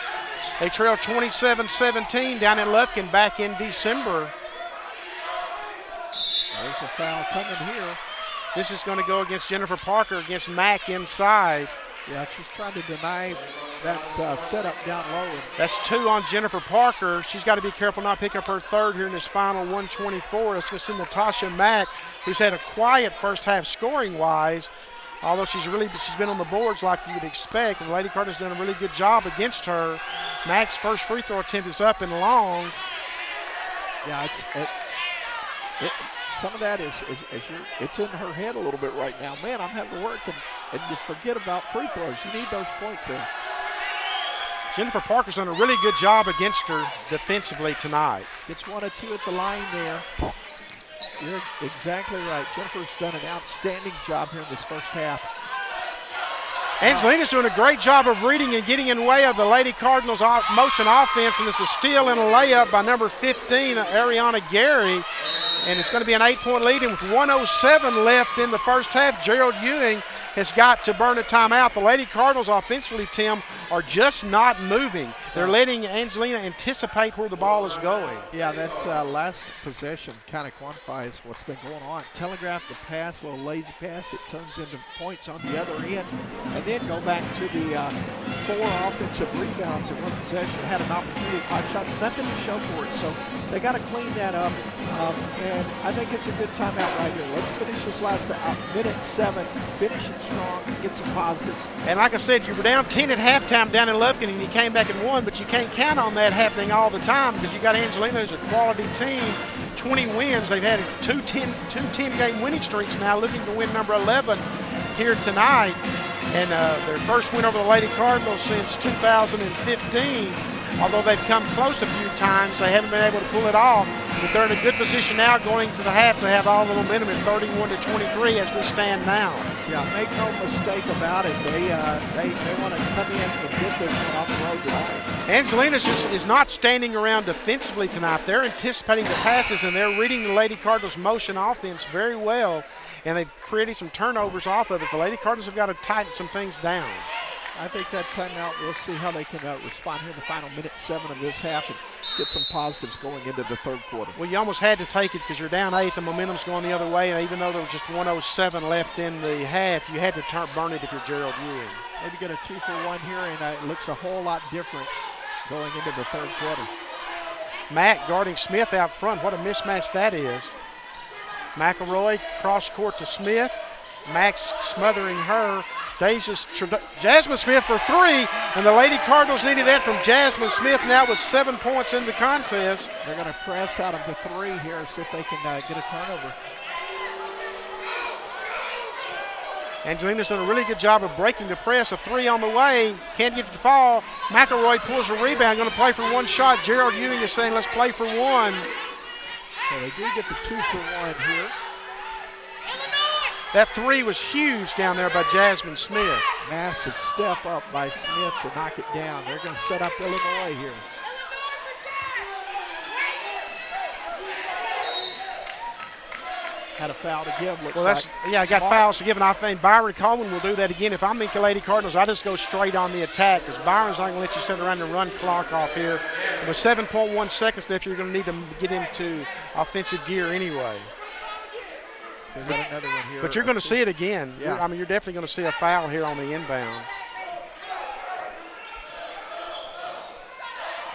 They trail 27-17 down in Lufkin back in December. There's a foul coming here. This is going to go against Jennifer Parker against Mack inside. Yeah, she's trying to deny that setup down low. That's 2 on Jennifer Parker. She's got to be careful not pick up her 3rd here in this final 124. That's going to send Natasha Mack, who's had a quiet first half scoring-wise. Although she's been on the boards like you would expect, and Lady Cardinals done a really good job against her. Mack's first free throw attempt is up and long. Yeah, some of that is it's in her head a little bit right now. Man, I'm having to work, and you forget about free throws. You need those points there. Jennifer Parker's done a really good job against her defensively tonight. Gets 1 or 2 at the line there. You're exactly right. Jennifer's done an outstanding job here in this first half. Angelina's doing a great job of reading and getting in the way of the Lady Cardinals motion offense, and this is steal and a layup by number 15, Ariana Gary. And it's going to be an 8-point lead, and with 1:07 left in the first half, Gerald Ewing has got to burn a timeout. The Lady Cardinals offensively, Tim, are just not moving. They're letting Angelina anticipate where the ball is going. Yeah, that last possession kind of quantifies what's been going on. Telegraph the pass, a little lazy pass, it turns into points on the other end, and then go back to the 4 offensive rebounds in one possession. Had an opportunity, 5 shots, nothing to show for it. So they got to clean that up, and I think it's a good timeout right here. Let's finish this last minute 7, finish it strong, get some positives. And like I said, you were down 10 at halftime down in Lufkin, and you came back and won, but you can't count on that happening all the time because you got Angelina who's a quality team, 20 wins. They've had two 10-game winning streaks now, looking to win number 11 here tonight. And their first win over the Lady Cardinals since 2015. Although they've come close a few times, they haven't been able to pull it off. But they're in a good position now going to the half to have all the momentum at 31-23 as we stand now. Yeah, make no mistake about it. They want to come in and get this one off the road tonight. Angelina is not standing around defensively tonight. They're anticipating the passes, and they're reading the Lady Cardinals' motion offense very well, and they've created some turnovers off of it. The Lady Cardinals have got to tighten some things down. I think that timeout, we'll see how they can respond here in the final minute 7 of this half and get some positives going into the third quarter. Well, you almost had to take it because you're down 8. The momentum's going the other way, and even though there was just 1:07 left in the half, you had to burn it if you're Gerald Ewing. Maybe get a 2-for-1 here, and it looks a whole lot different going into the third quarter. Mack guarding Smith out front. What a mismatch that is. McElroy cross court to Smith. Max smothering her. Jasmine Smith for 3, and the Lady Cardinals needed that from Jasmine Smith now with 7 points in the contest. They're going to press out of the 3 here, see if they can get a turnover. Angelina's done a really good job of breaking the press. A 3 on the way, can't get it to fall. McElroy pulls a rebound, going to play for 1 shot. Gerald Ewing is saying let's play for 1. So they do get the 2-for-1 here. That 3 was huge down there by Jasmine Smith. Massive step up by Smith to knock it down. They're going to set up Illinois here. Had a foul to give, looks like. Yeah, I got fouls to give, and I think Byron Coleman will do that again. If I'm the Lady Cardinals, I just go straight on the attack because Byron's not going to let you sit around and run clock off here. With 7.1 seconds left, you're going to need to get into offensive gear anyway. Got another one here. But you're going to see it again. Yeah. You're definitely going to see a foul here on the inbound.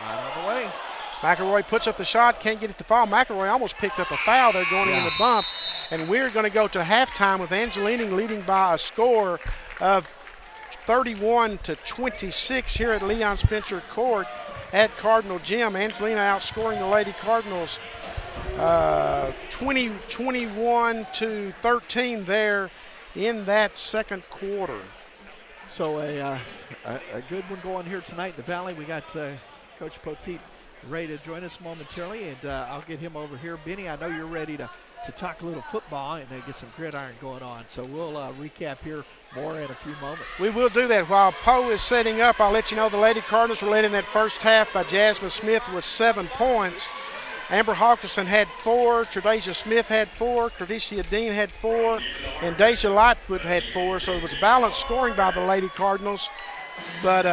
Right on the way. McElroy puts up the shot, can't get it to fall. McElroy almost picked up a foul there going in the bump. And we're going to go to halftime with Angelina leading by a score of 31-26 here at Leon Spencer Court at Cardinal Gym. Angelina outscoring the Lady Cardinals 21-13 there in that second quarter. So a good one going here tonight in the Valley. We got Coach Poteet ready to join us momentarily, and I'll get him over here. Benny, I know you're ready to talk a little football and get some gridiron going on. So we'll recap here more in a few moments. We will do that. While Poe is setting up, I'll let you know the Lady Cardinals were led in that first half by Jasmine Smith with 7 points. Amber Hawkinson had 4, Tredasia Smith had 4, Cordesia Dean had 4, and Deja Lightfoot had 4. So it was balanced scoring by the Lady Cardinals. But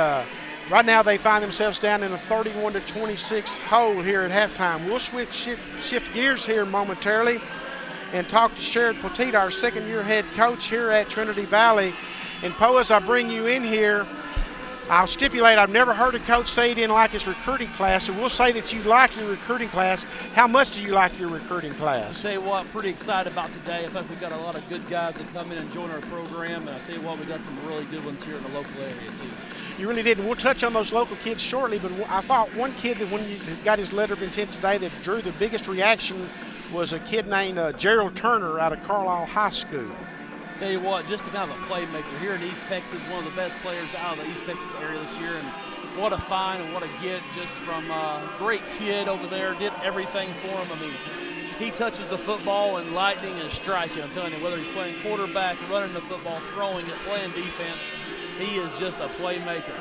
right now they find themselves down in a 31-26 hole here at halftime. We'll shift gears here momentarily and talk to Sherrod Poteet, our second-year head coach here at Trinity Valley. And Poe, as I bring you in here, I'll stipulate I've never heard a coach say he didn't like his recruiting class, so we'll say that you like your recruiting class. How much do you like your recruiting class? I'll tell you what, I'm pretty excited about today. I think we've got a lot of good guys that come in and join our program, and I'll tell you what, we got some really good ones here in the local area, too. You really did, and we'll touch on those local kids shortly, but I thought one kid that when you got his letter of intent today that drew the biggest reaction was a kid named Gerald Turner out of Carlisle High School. Tell you what, just a kind of a playmaker here in East Texas, one of the best players out of the East Texas area this year, and what a find and what a get just from a great kid over there, did everything for him. I mean, he touches the football and lightning and striking. I'm telling you, whether he's playing quarterback, running the football, throwing it, playing defense, he is just a playmaker.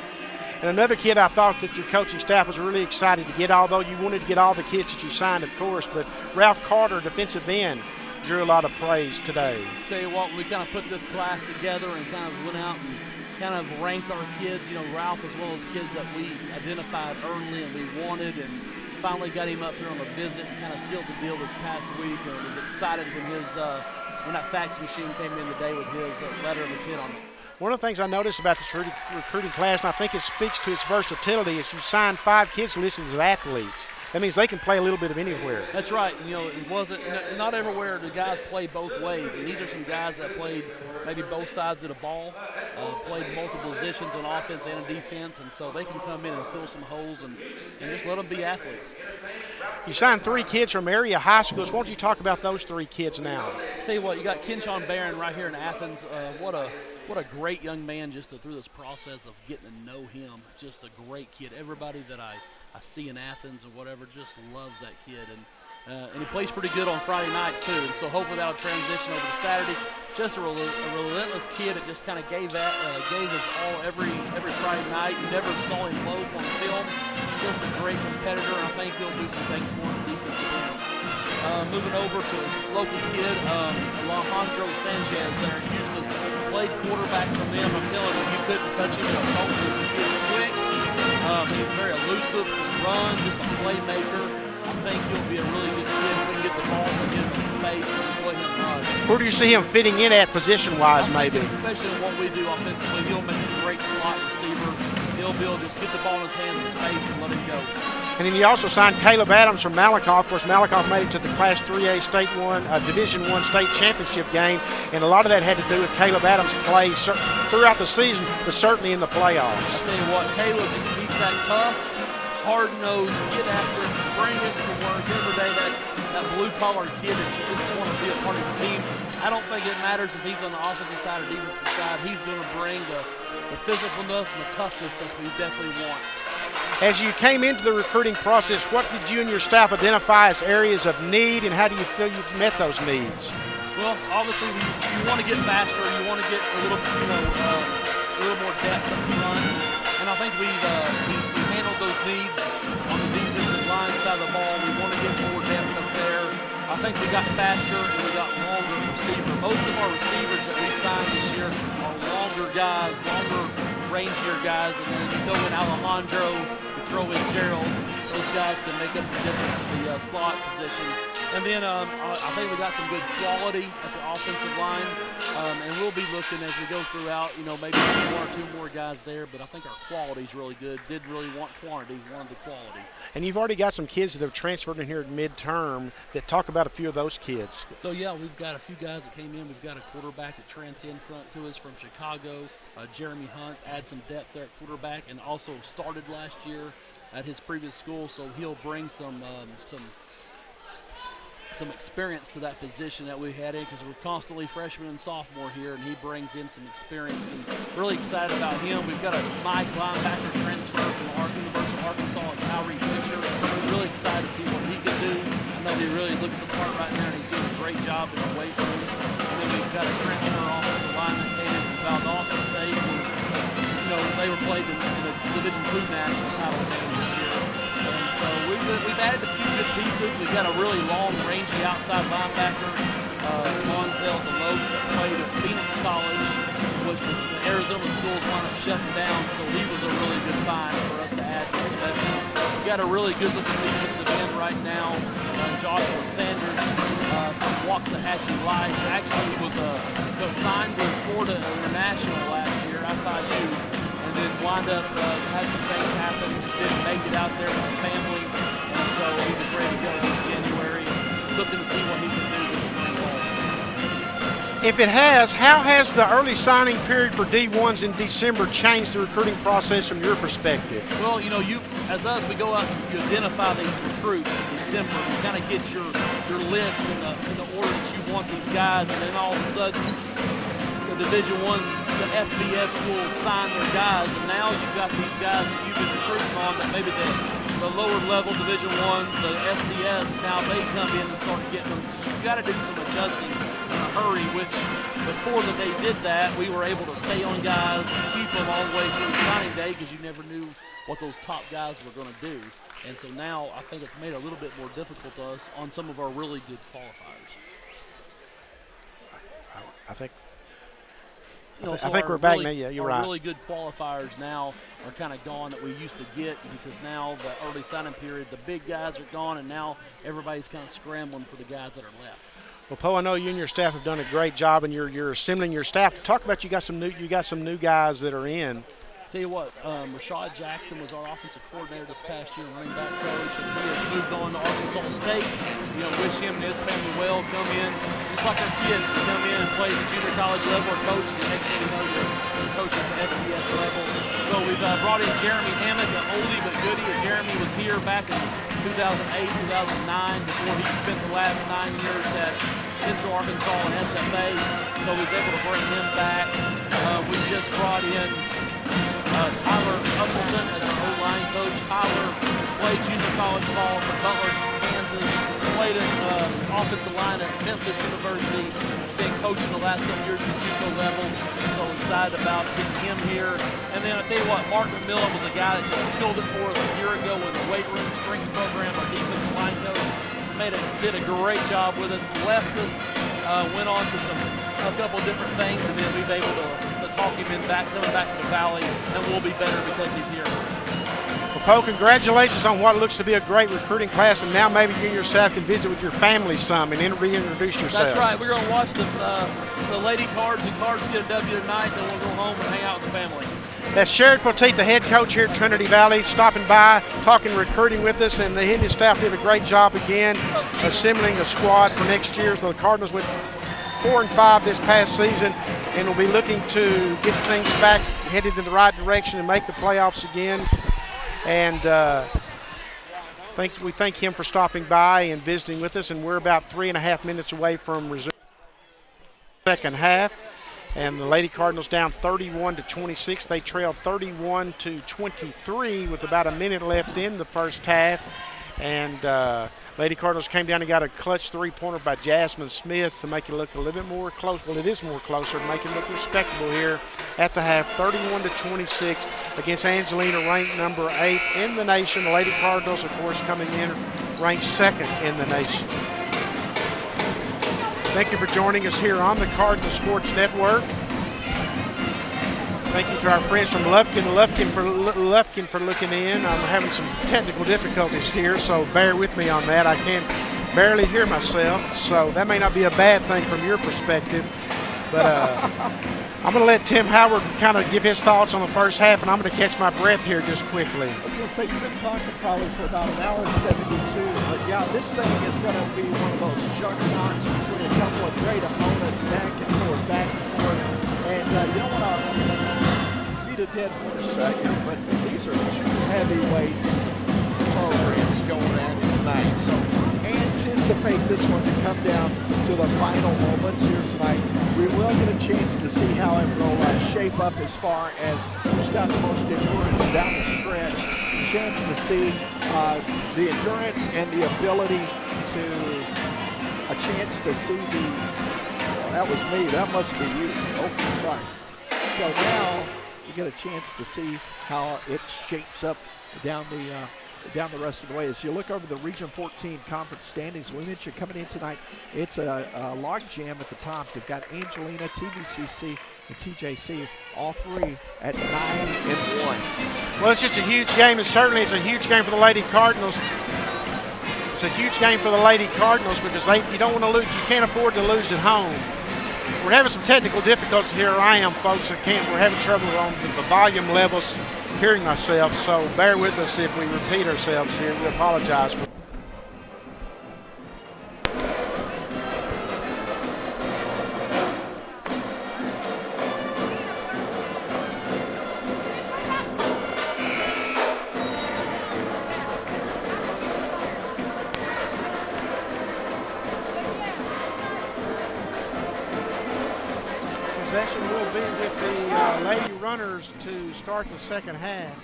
And another kid I thought that your coaching staff was really excited to get, although you wanted to get all the kids that you signed, of course, but Ralph Carter, defensive end, drew a lot of praise today. Tell you what, we kind of put this class together and kind of went out and kind of ranked our kids. You know, Ralph was one of those kids that we identified early and we wanted, and finally got him up here on a visit and kind of sealed the deal this past week, and was excited when that fax machine came in today with his letter of intent on it. One of the things I noticed about this recruiting class, and I think it speaks to its versatility, is you signed 5 kids listed as athletes. That means they can play a little bit of anywhere. That's right. You know, it wasn't not everywhere the guys play both ways, and these are some guys that played maybe both sides of the ball, played multiple positions on offense and defense, and so they can come in and fill some holes and just let them be athletes. You signed 3 kids from area high schools. Why don't you talk about those 3 kids now? Tell you what, you got Kenshawn Barron right here in Athens. What a great young man just through this process of getting to know him. Just a great kid. Everybody that I see in Athens and whatever just loves that kid, and he plays pretty good on Friday nights too. And so hopefully that'll transition over to Saturdays. Just a relentless kid that just kind of gave us all every Friday night. You never saw him loaf on film. Just a great competitor, and I think he'll do some things for him defensive end. Moving over to a local kid, Alejandro Sanchez there in Houston. Played quarterback from them. I'm telling you, you couldn't touch him in a moment. He was quick. He's very elusive, can run, just a playmaker. I think he'll be a really good kid if we can get the ball to him in space and just let him run. Where do you see him fitting in at position-wise, maybe? Especially in what we do offensively, he'll make a great slot receiver. He'll be able to just get the ball in his hands in space and let him go. And then you also signed Caleb Adams from Malakoff. Of course, Malakoff made it to the Class 3A Division I state championship game, and a lot of that had to do with Caleb Adams' play throughout the season, but certainly in the playoffs. I'll tell you what, Caleb just keeps that tough, hard-nosed, get after it, bring it to work every day. That blue-collar kid that you just want to be a part of the team. I don't think it matters if he's on the offensive side or defensive side. He's going to bring the physicalness and the toughness that we definitely want. As you came into the recruiting process, what did you and your staff identify as areas of need, and how do you feel you've met those needs? Well, obviously, you want to get faster. You want to get a little more depth up front, and I think we handled those needs on the defensive line side of the ball. We want to get more depth up there. I think we got faster and we got longer receiver. Most of our receivers that we signed this year are longer guys, rangier guys, and then you throw in Alejandro, you throw in Gerald, those guys can make up some difference in the slot position. And then I think we got some good quality at the offensive line, and we'll be looking as we go throughout, maybe 1 or 2 more guys there, but I think our quality is really good. Did really want quantity, wanted the quality. And you've already got some kids that have transferred in here at midterm that talk about a few of those kids. So, yeah, we've got a few guys that came in. We've got a quarterback that transferred front to us from Chicago. Jeremy Hunt, add some depth there at quarterback, and also started last year at his previous school, so he'll bring some experience to that position that we had in, because we're constantly freshman and sophomore here, and he brings in some experience, and really excited about him. We've got a Mike linebacker transfer from University of Arkansas, Tyree Fisher. We're really excited to see what he can do. I know he really looks the part right now, and he's doing a great job in the weight room. And then we've got a transfer offensive lineman came from Valdosta State. They were played in the Division II national title game this year. So we've added a few good pieces. We've got a really long, rangy outside linebacker, Monzel DeLoach, that played at Phoenix College, which the Arizona schools wound up shutting down. So he was a really good find for us to add to selection. We've got a really good looking defensive end right now, Joshua Sanders from Waxahachie Life. Actually was signed with Florida International last year, FIU. And then wind up, had some things happen, just didn't make it out there with his family, and so he was ready to go this January, looking to see what he can do this spring ball. If it has, how has the early signing period for D1s in December changed the recruiting process from your perspective? Well, you as us, we go out and you identify these recruits in December. You kind of get your list in the order that you want these guys, and then all of a sudden, the Division I, the FBS schools sign their guys, and now you've got these guys that you've been recruiting on that maybe the lower level Division I's, the FCS, now they come in and start getting them. So you've got to do some adjusting in a hurry, which before that they did that, we were able to stay on guys, keep them all the way through signing day, because you never knew what those top guys were going to do. And so now I think it's made it a little bit more difficult to us on some of our really good qualifiers. I think You know, I think we're back now. Yeah, you're right. Really good qualifiers now are kind of gone that we used to get, because now the early signing period, the big guys are gone, and now everybody's kind of scrambling for the guys that are left. Well, Poe, I know you and your staff have done a great job, and you're assembling your staff. Talk about you got some new guys that are in. Tell you what, Rashad Jackson was our offensive coordinator this past year, running back coach, and he has moved on to Arkansas State. You know, wish him and his family well. Come in, just like our kids, to come in and play the junior college level or coach. The next thing you know, you're coaching at the FBS level. So we've brought in Jeremy Hammond, an oldie but goodie. Jeremy was here back in 2008, 2009, before he spent the last 9 years at Central Arkansas and SFA. So he's able to bring him back. We just brought in Tyler Usselton as an O-line coach. Tyler played junior college ball for Butler, Kansas, played at offensive line at Memphis University, been coaching the last couple years at the JUCO level, so excited about getting him here. And then I tell you what, Mark McMillan was a guy that just killed it for us a year ago in the weight room strength program. Our defensive line coach did a great job with us, left us, went on to a couple different things, and then we've been able to talk him in coming back to the Valley, and we'll be better because he's here. Well, Poe, congratulations on what looks to be a great recruiting class, and now maybe you and your staff can visit with your family some and reintroduce yourselves. That's right. We're going to watch the Lady Cards. The Cards get a W tonight, then we'll go home and hang out with the family. That's Sherrod Poteet, the head coach here at Trinity Valley, stopping by, talking recruiting with us, and he and his staff did a great job again assembling a squad for next year. So the Cardinals went 4-5 this past season, and will be looking to get things back headed in the right direction and make the playoffs again. And we thank him for stopping by and visiting with us. And we're about 3.5 minutes away from resuming the second half. And the Lady Cardinals down 31-26. They trailed 31-23 with about a minute left in the first half. And Lady Cardinals came down and got a clutch three-pointer by Jasmine Smith to make it look a little bit more close. Well, it is more closer to make it look respectable here at the half. 31-26 against Angelina, ranked number 8 in the nation. The Lady Cardinals, of course, coming in ranked 2nd in the nation. Thank you for joining us here on the Cardinal Sports Network. Thank you to our friends from Lufkin for looking in. I'm having some technical difficulties here, so bear with me on that. I can barely hear myself, so that may not be a bad thing from your perspective. But I'm going to let Tim Howard kind of give his thoughts on the first half, and I'm going to catch my breath here just quickly. I was going to say, you've been talking probably for about an hour and 72, but yeah, this thing is going to be one of those juggernauts between a couple of great opponents, back and forth. And you don't want to beat a dead horse here, but these are two heavyweight programs going at it tonight. So anticipate this one to come down to the final moments here tonight. We will get a chance to see how it will shape up as far as who's got the most endurance down the stretch. A chance to see the endurance and the ability to see that was me. That must be you. Oh, sorry. So now you get a chance to see how it shapes up down the rest of the way. As you look over the Region 14 conference standings, we mentioned coming in tonight, it's a log jam at the top. They've got Angelina, TVCC, and TJC, all three at 9-1. Well, it's just a huge game, and certainly it's a huge game for the Lady Cardinals. It's a huge game for the Lady Cardinals because you don't want to lose. You can't afford to lose at home. We're having some technical difficulties here. I am, folks. We're having trouble on the volume levels, hearing myself. So bear with us if we repeat ourselves here. We apologize for. Possession will be with the Lady Runners to start the second half.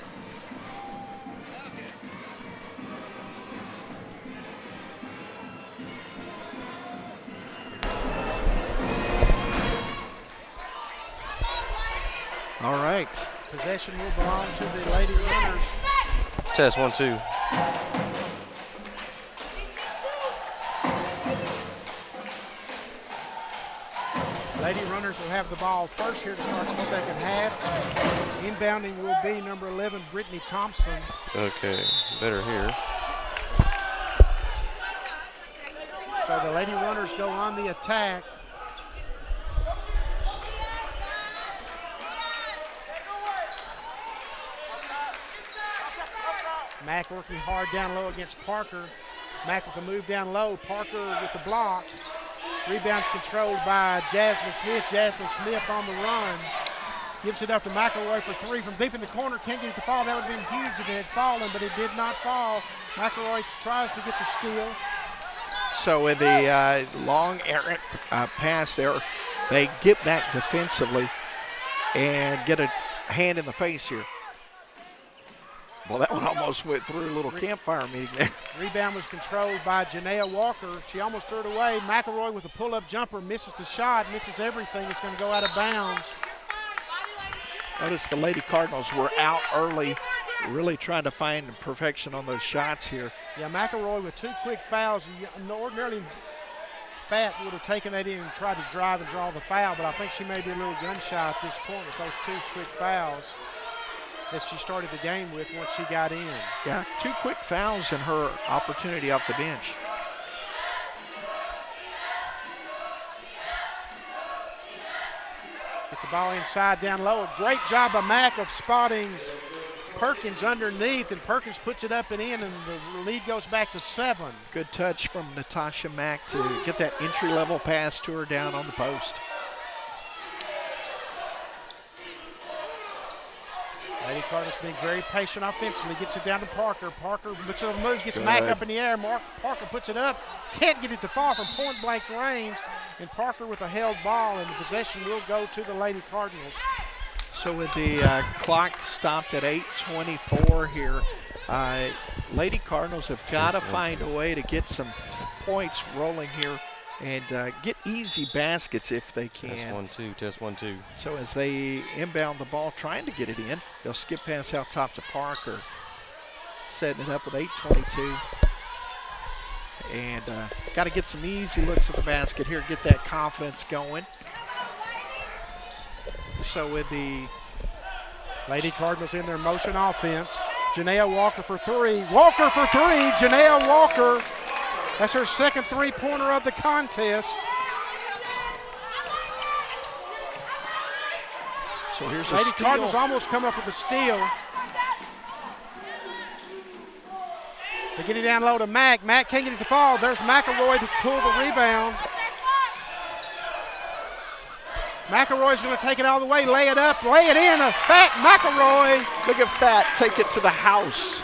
All right. Possession will belong to the Lady Runners. Test 1, 2. Lady Runners will have the ball first here to start the second half. Inbounding will be number 11, Brittany Thompson. Okay, better here. So the Lady Runners go on the attack. Mack working hard down low against Parker. Mack with a move down low. Parker with the block. Rebound controlled by Jasmine Smith. Jasmine Smith on the run. Gives it up to McElroy for three from deep in the corner. Can't get it to fall. That would have been huge if it had fallen, but it did not fall. McElroy tries to get the steal. So with the long errant pass there, they get back defensively and get a hand in the face here. Well, that one almost went through a little campfire meeting there. Rebound was controlled by Janea Walker. She almost threw it away. McElroy with a pull-up jumper, misses the shot, misses everything. It's going to go out of bounds. Notice the Lady Cardinals were out early, really trying to find perfection on those shots here. Yeah, McElroy with two quick fouls. Ordinarily, Fat would have taken that in and tried to drive and draw the foul, but I think she may be a little gun shy at this point with those two quick fouls that she started the game with once she got in. Yeah, two quick fouls and her opportunity off the bench. Get the ball inside down low. Great job by Mack of spotting Perkins underneath, and Perkins puts it up and in, and the lead goes back to 7. Good touch from Natasha Mack to get that entry-level pass to her down on the post. Lady Cardinals being very patient offensively. Gets it down to Parker. Parker looks at the move, gets Mack up in the air. Parker puts it up. Can't get it to fall from point-blank range. And Parker with a held ball, and the possession will go to the Lady Cardinals. So with the clock stopped at 8:24 here, Lady Cardinals have got to find a way to get some points rolling here and get easy baskets if they can. Test 1, 2, test 1, 2. So as they inbound the ball, trying to get it in, they'll skip pass out top to Parker. Setting it up with 8:22. And got to get some easy looks at the basket here, get that confidence going. So with the Lady Cardinals in their motion offense, Janea Walker for three. Walker for three, Janea Walker. That's her second three-pointer of the contest. So here's a Lady steal. Cardinals almost come up with a steal. They get it down low to Mack. Mack can't get it to fall. There's McElroy to pull the rebound. McElroy's going to take it all the way, lay it up, lay it in. A Fat McElroy. Look at Fat take it to the house.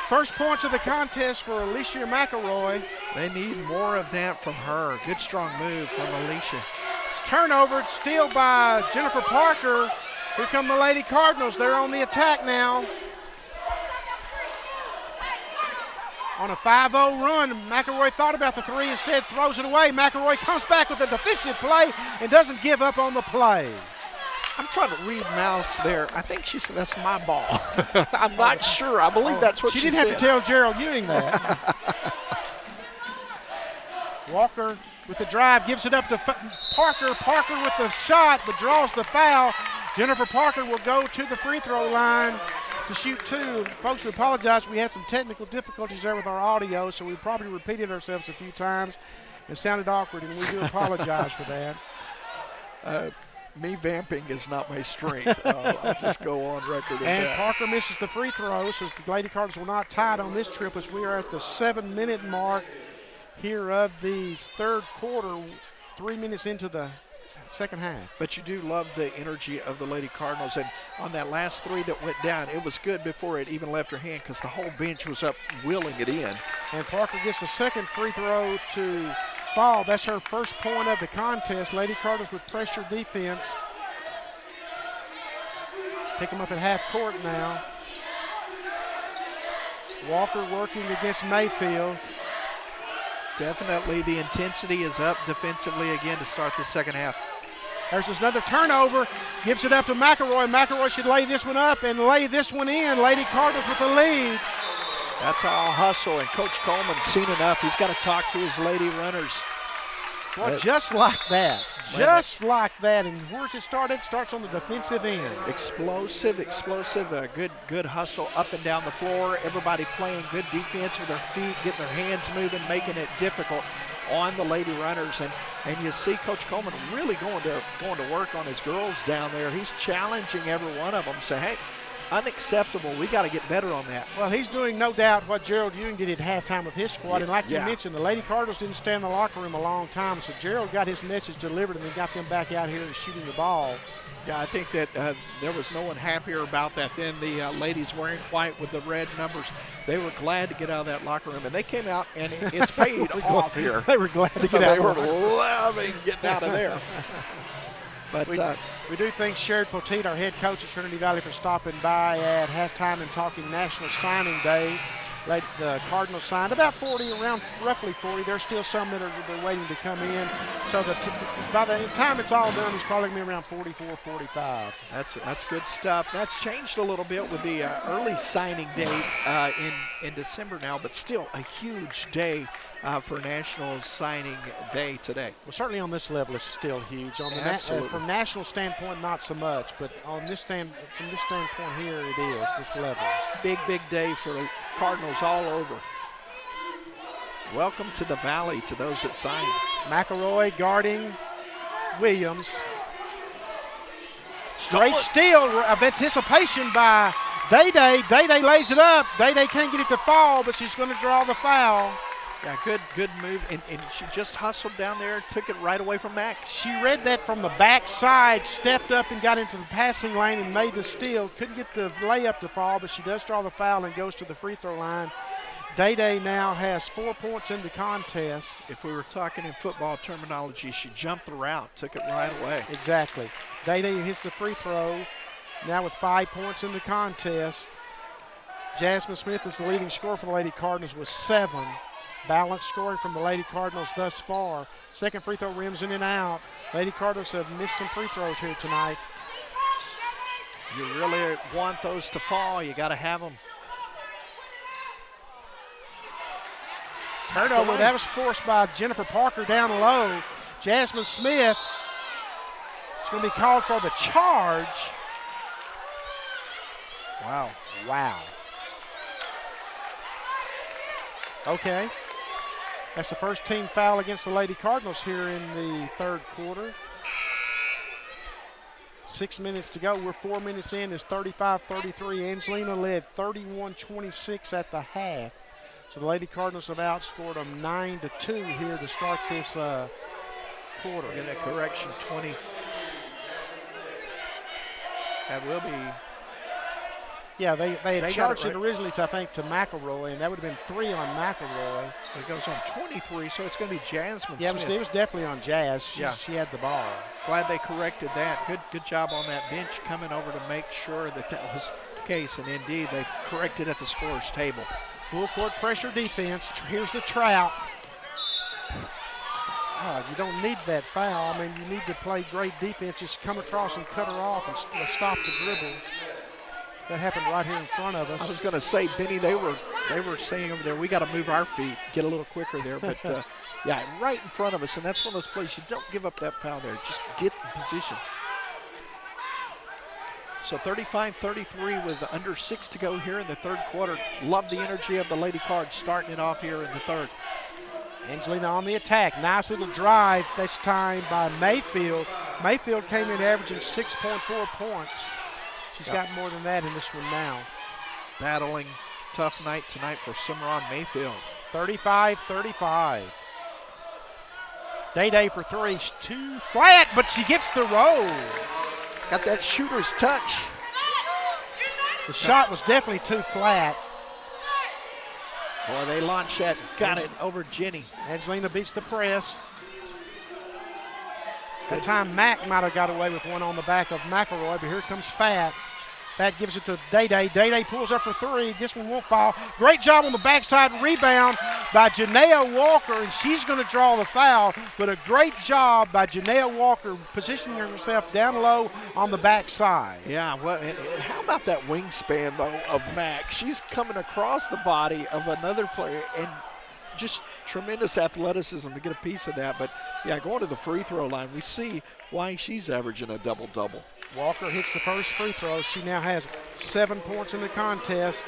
First points of the contest for Alicia McElroy. They need more of that from her. Good strong move from Alicia. It's turnover, steal by Jennifer Parker. Here come the Lady Cardinals. They're on the attack now. On a 5-0 run, McElroy thought about the three, instead throws it away. McElroy comes back with a defensive play and doesn't give up on the play. I'm trying to read mouths there. I think she said that's my ball. I'm not sure. I believe that's what she said. She didn't have to tell Gerald Ewing that. Walker with the drive, gives it up to Parker. Parker with the shot, but draws the foul. Jennifer Parker will go to the free throw line to shoot two. Folks, we apologize. We had some technical difficulties there with our audio, so we probably repeated ourselves a few times. It sounded awkward, and we do apologize for that. Me vamping is not my strength. I'll just go on record with and that. Parker misses the free throw, so the Lady Cardinals will not tie it on this trip as we are at the 7-minute mark here of the third quarter, 3 minutes into the second half. But you do love the energy of the Lady Cardinals, and on that last three that went down, it was good before it even left her hand because the whole bench was up willing it in. And Parker gets the second free throw to fall. That's her first point of the contest. Lady Cardinals with pressure defense. Pick them up at half court now. Walker working against Mayfield. Definitely the intensity is up defensively again to start the second half. There's another turnover. Gives it up to McElroy. McElroy should lay this one up and lay this one in. Lady Cardinals with the lead. That's all hustle, and Coach Coleman's seen enough. He's got to talk to his Lady Runners. Well, just like that. Just like that. And where's it start? It starts on the defensive end. Explosive, good hustle up and down the floor. Everybody playing good defense with their feet, getting their hands moving, making it difficult on the Lady Runners. And you see Coach Coleman really going to work on his girls down there. He's challenging every one of them, saying, hey, unacceptable. We got to get better on that. Well, he's doing no doubt what Gerald Ewing did at halftime with his squad. And like you mentioned, the Lady Cardinals didn't stay in the locker room a long time. So Gerald got his message delivered and then got them back out here and shooting the ball. Yeah, I think that there was no one happier about that than the ladies wearing white with the red numbers. They were glad to get out of that locker room, and they came out, and it's paid off here. They were glad to get out. They were loving getting out of there. But we do thank Sherrod Poteet, our head coach at Trinity Valley, for stopping by at halftime and talking National Signing Day. The Cardinals signed about 40, around roughly 40. There's still some that are waiting to come in. So by the time it's all done, it's probably going to be around 44, 45. That's good stuff. That's changed a little bit with the early signing date in December now, but still a huge day for National Signing Day today. Well, certainly on this level, it's still huge. On the from national standpoint, not so much, but on this from this standpoint here, it is this level. Big day for Cardinals all over. Welcome to the Valley to those that signed. McElroy guarding Williams. Great steal of anticipation by Day-Day. Day-Day lays it up. Day-Day can't get it to fall, but she's going to draw the foul. Yeah, good move, and she just hustled down there, took it right away from Mac. She read that from the backside, stepped up and got into the passing lane and made the steal. Couldn't get the layup to fall, but she does draw the foul and goes to the free throw line. Day-Day now has 4 points in the contest. If we were talking in football terminology, she jumped the route, took it right away. Exactly. Day-Day hits the free throw, now with 5 points in the contest. Jasmine Smith is the leading scorer for the Lady Cardinals with 7. Balanced scoring from the Lady Cardinals thus far. Second free throw rims in and out. Lady Cardinals have missed some free throws here tonight. You really want those to fall. You got to have them. Turnover, that was forced by Jennifer Parker down low. Jasmine Smith is going to be called for the charge. Wow. Okay. That's the first team foul against the Lady Cardinals here in the third quarter. 6 minutes to go. We're 4 minutes in. It's 35-33. Angelina led 31-26 at the half. So the Lady Cardinals have outscored them 9-2 here to start this quarter. Get a correction, 20. That will be. Yeah, they had charged it originally, I think, to McElroy, and that would have been 3 on McElroy. It goes on 23, so it's going to be Jasmine Smith. Smith. It was definitely on Jazz. She had the ball. Glad they corrected that. Good job on that bench coming over to make sure that was the case, and indeed they corrected at the scorer's table. Full court pressure defense. Here's the Trout. You don't need that foul. I mean, you need to play great defense. Just come across and cut her off and stop the dribble. That happened right here in front of us. I was going to say, Benny, they were saying over there, we got to move our feet, get a little quicker there. But, yeah, right in front of us. And that's one of those plays you don't give up that foul there. Just get in position. So 35-33 with under 6 to go here in the third quarter. Love the energy of the Lady Cards starting it off here in the third. Angelina on the attack. Nice little drive this time by Mayfield. Mayfield came in averaging 6.4 points. She's got more than that in this one now. Battling tough night tonight for Cimarron Mayfield. 35-35. Day-Day for 3. Too flat, but she gets the roll. Got that shooter's touch. The shot was definitely too flat. Boy, they launched that, got it over Jenny. Angelina beats the press. That time Mac might have got away with one on the back of McElroy, but here comes Fat. Fat gives it to Day-Day. Day-Day pulls up for 3. This one won't fall. Great job on the backside rebound by Janaea Walker, and she's going to draw the foul, but a great job by Janaea Walker positioning herself down low on the backside. Yeah, well, and how about that wingspan, though, of Mac? She's coming across the body of another player and just tremendous athleticism to get a piece of that. But, yeah, going to the free throw line, we see why she's averaging a double-double. Walker hits the first free throw. She now has 7 points in the contest.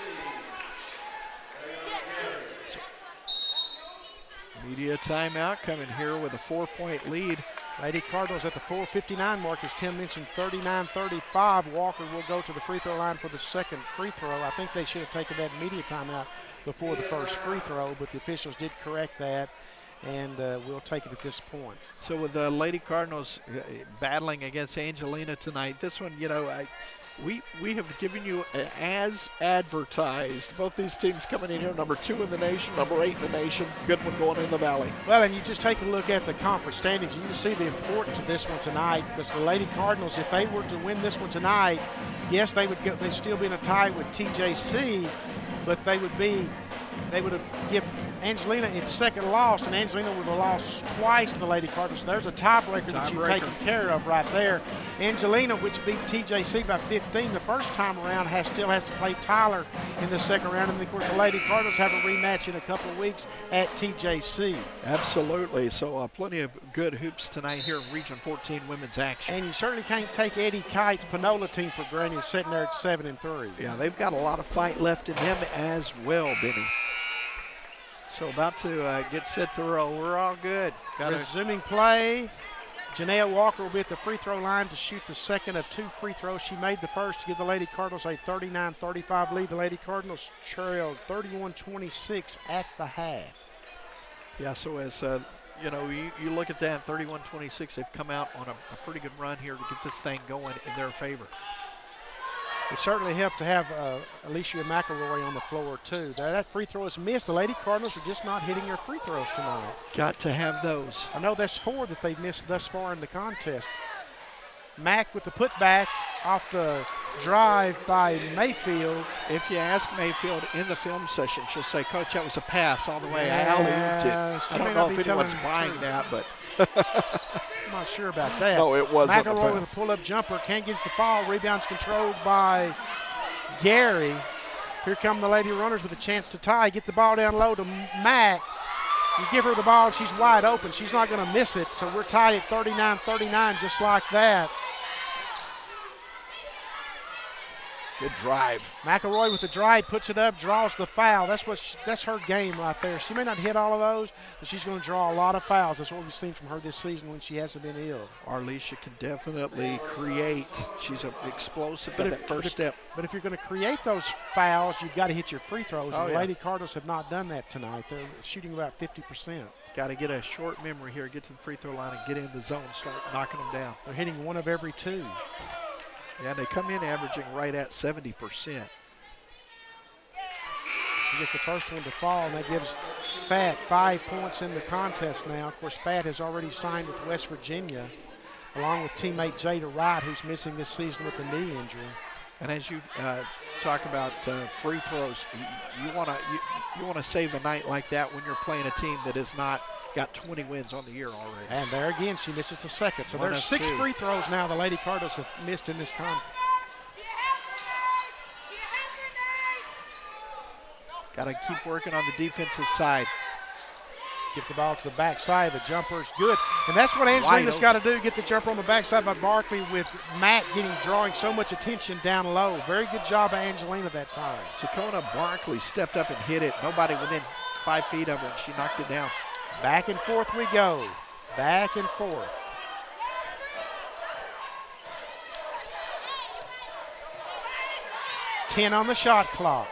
Media timeout coming here with a 4-point lead. Lady Cardinals at the 4:59 mark, as Tim mentioned, 39-35. Walker will go to the free throw line for the second free throw. I think they should have taken that media timeout before the first free throw, but the officials did correct that, and we'll take it at this point. So with the Lady Cardinals battling against Angelina tonight, this one, you know, we have given you as advertised. Both these teams coming in here, number 2 in the nation, number 8 in the nation. Good one going in the Valley. Well, and you just take a look at the conference standings, and you can see the importance of this one tonight, because the Lady Cardinals, if they were to win this one tonight, yes, they'd still be in a tie with TJC, but they would have given Angelina its second loss, and Angelina would have lost twice to the Lady Cardinals. So there's a tiebreaker that you've taken care of right there. Angelina, which beat TJC by 15 the first time around, still has to play Tyler in the second round. And, of course, the Lady Cardinals have a rematch in a couple of weeks at TJC. Absolutely. So plenty of good hoops tonight here in Region 14 women's action. And you certainly can't take Eddie Kite's Panola team for granted, sitting there at 7-3. Yeah, they've got a lot of fight left in them as well, Benny. So about to get set to roll. We're all good. Resuming play. Janelle Walker will be at the free throw line to shoot the second of 2 free throws. She made the first to give the Lady Cardinals a 39-35 lead. The Lady Cardinals trailed 31-26 at the half. Yeah, so as you know, you look at that, 31-26, they've come out on a pretty good run here to get this thing going in their favor. It certainly helped to have Alicia McElroy on the floor, too. That free throw is missed. The Lady Cardinals are just not hitting their free throws tonight. Got to have those. I know that's 4 that they've missed thus far in the contest. Mack with the putback off the drive by Mayfield. If you ask Mayfield in the film session, she'll say, Coach, that was a pass all the way. I alley-ooped it. I don't know if anyone's buying that, but. I'm not sure about that. No, it wasn't. McElroy with a pull-up jumper. Can't get it to fall. Rebound's controlled by Gary. Here come the Lady Runners with a chance to tie. Get the ball down low to Mack. You give her the ball, she's wide open. She's not going to miss it. So we're tied at 39-39 just like that. Good drive. McElroy with the drive, puts it up, draws the foul. That's her game right there. She may not hit all of those, but she's going to draw a lot of fouls. That's what we've seen from her this season when she hasn't been ill. Arlisha can definitely create. She's explosive at that first step. But if you're going to create those fouls, you've got to hit your free throws. Oh, and the yeah. Lady Cardinals have not done that tonight. They're shooting about 50%. Got to get a short memory here, get to the free throw line and get in the zone, start knocking them down. They're hitting 1 of every 2. Yeah, they come in averaging right at 70%. She gets the first one to fall, and that gives Fat 5 points in the contest now. Of course, Fat has already signed with West Virginia, along with teammate Jada Wright, who's missing this season with a knee injury. And as you talk about free throws, you want to save a night like that when you're playing a team that has not got 20 wins on the year already. And there again, she misses the second. So there's 6 free throws now the Lady Cardinals have missed in this contest. Got to keep working on the defensive side. Get the ball to the backside. The jumper's good. And that's what Angelina's got to do, get the jumper on the backside by Barkley, with Matt drawing so much attention down low. Very good job by Angelina that time. Takona Barkley stepped up and hit it. Nobody within 5 feet of her, and she knocked it down. Back and forth we go. Back and forth. Ten on the shot clock.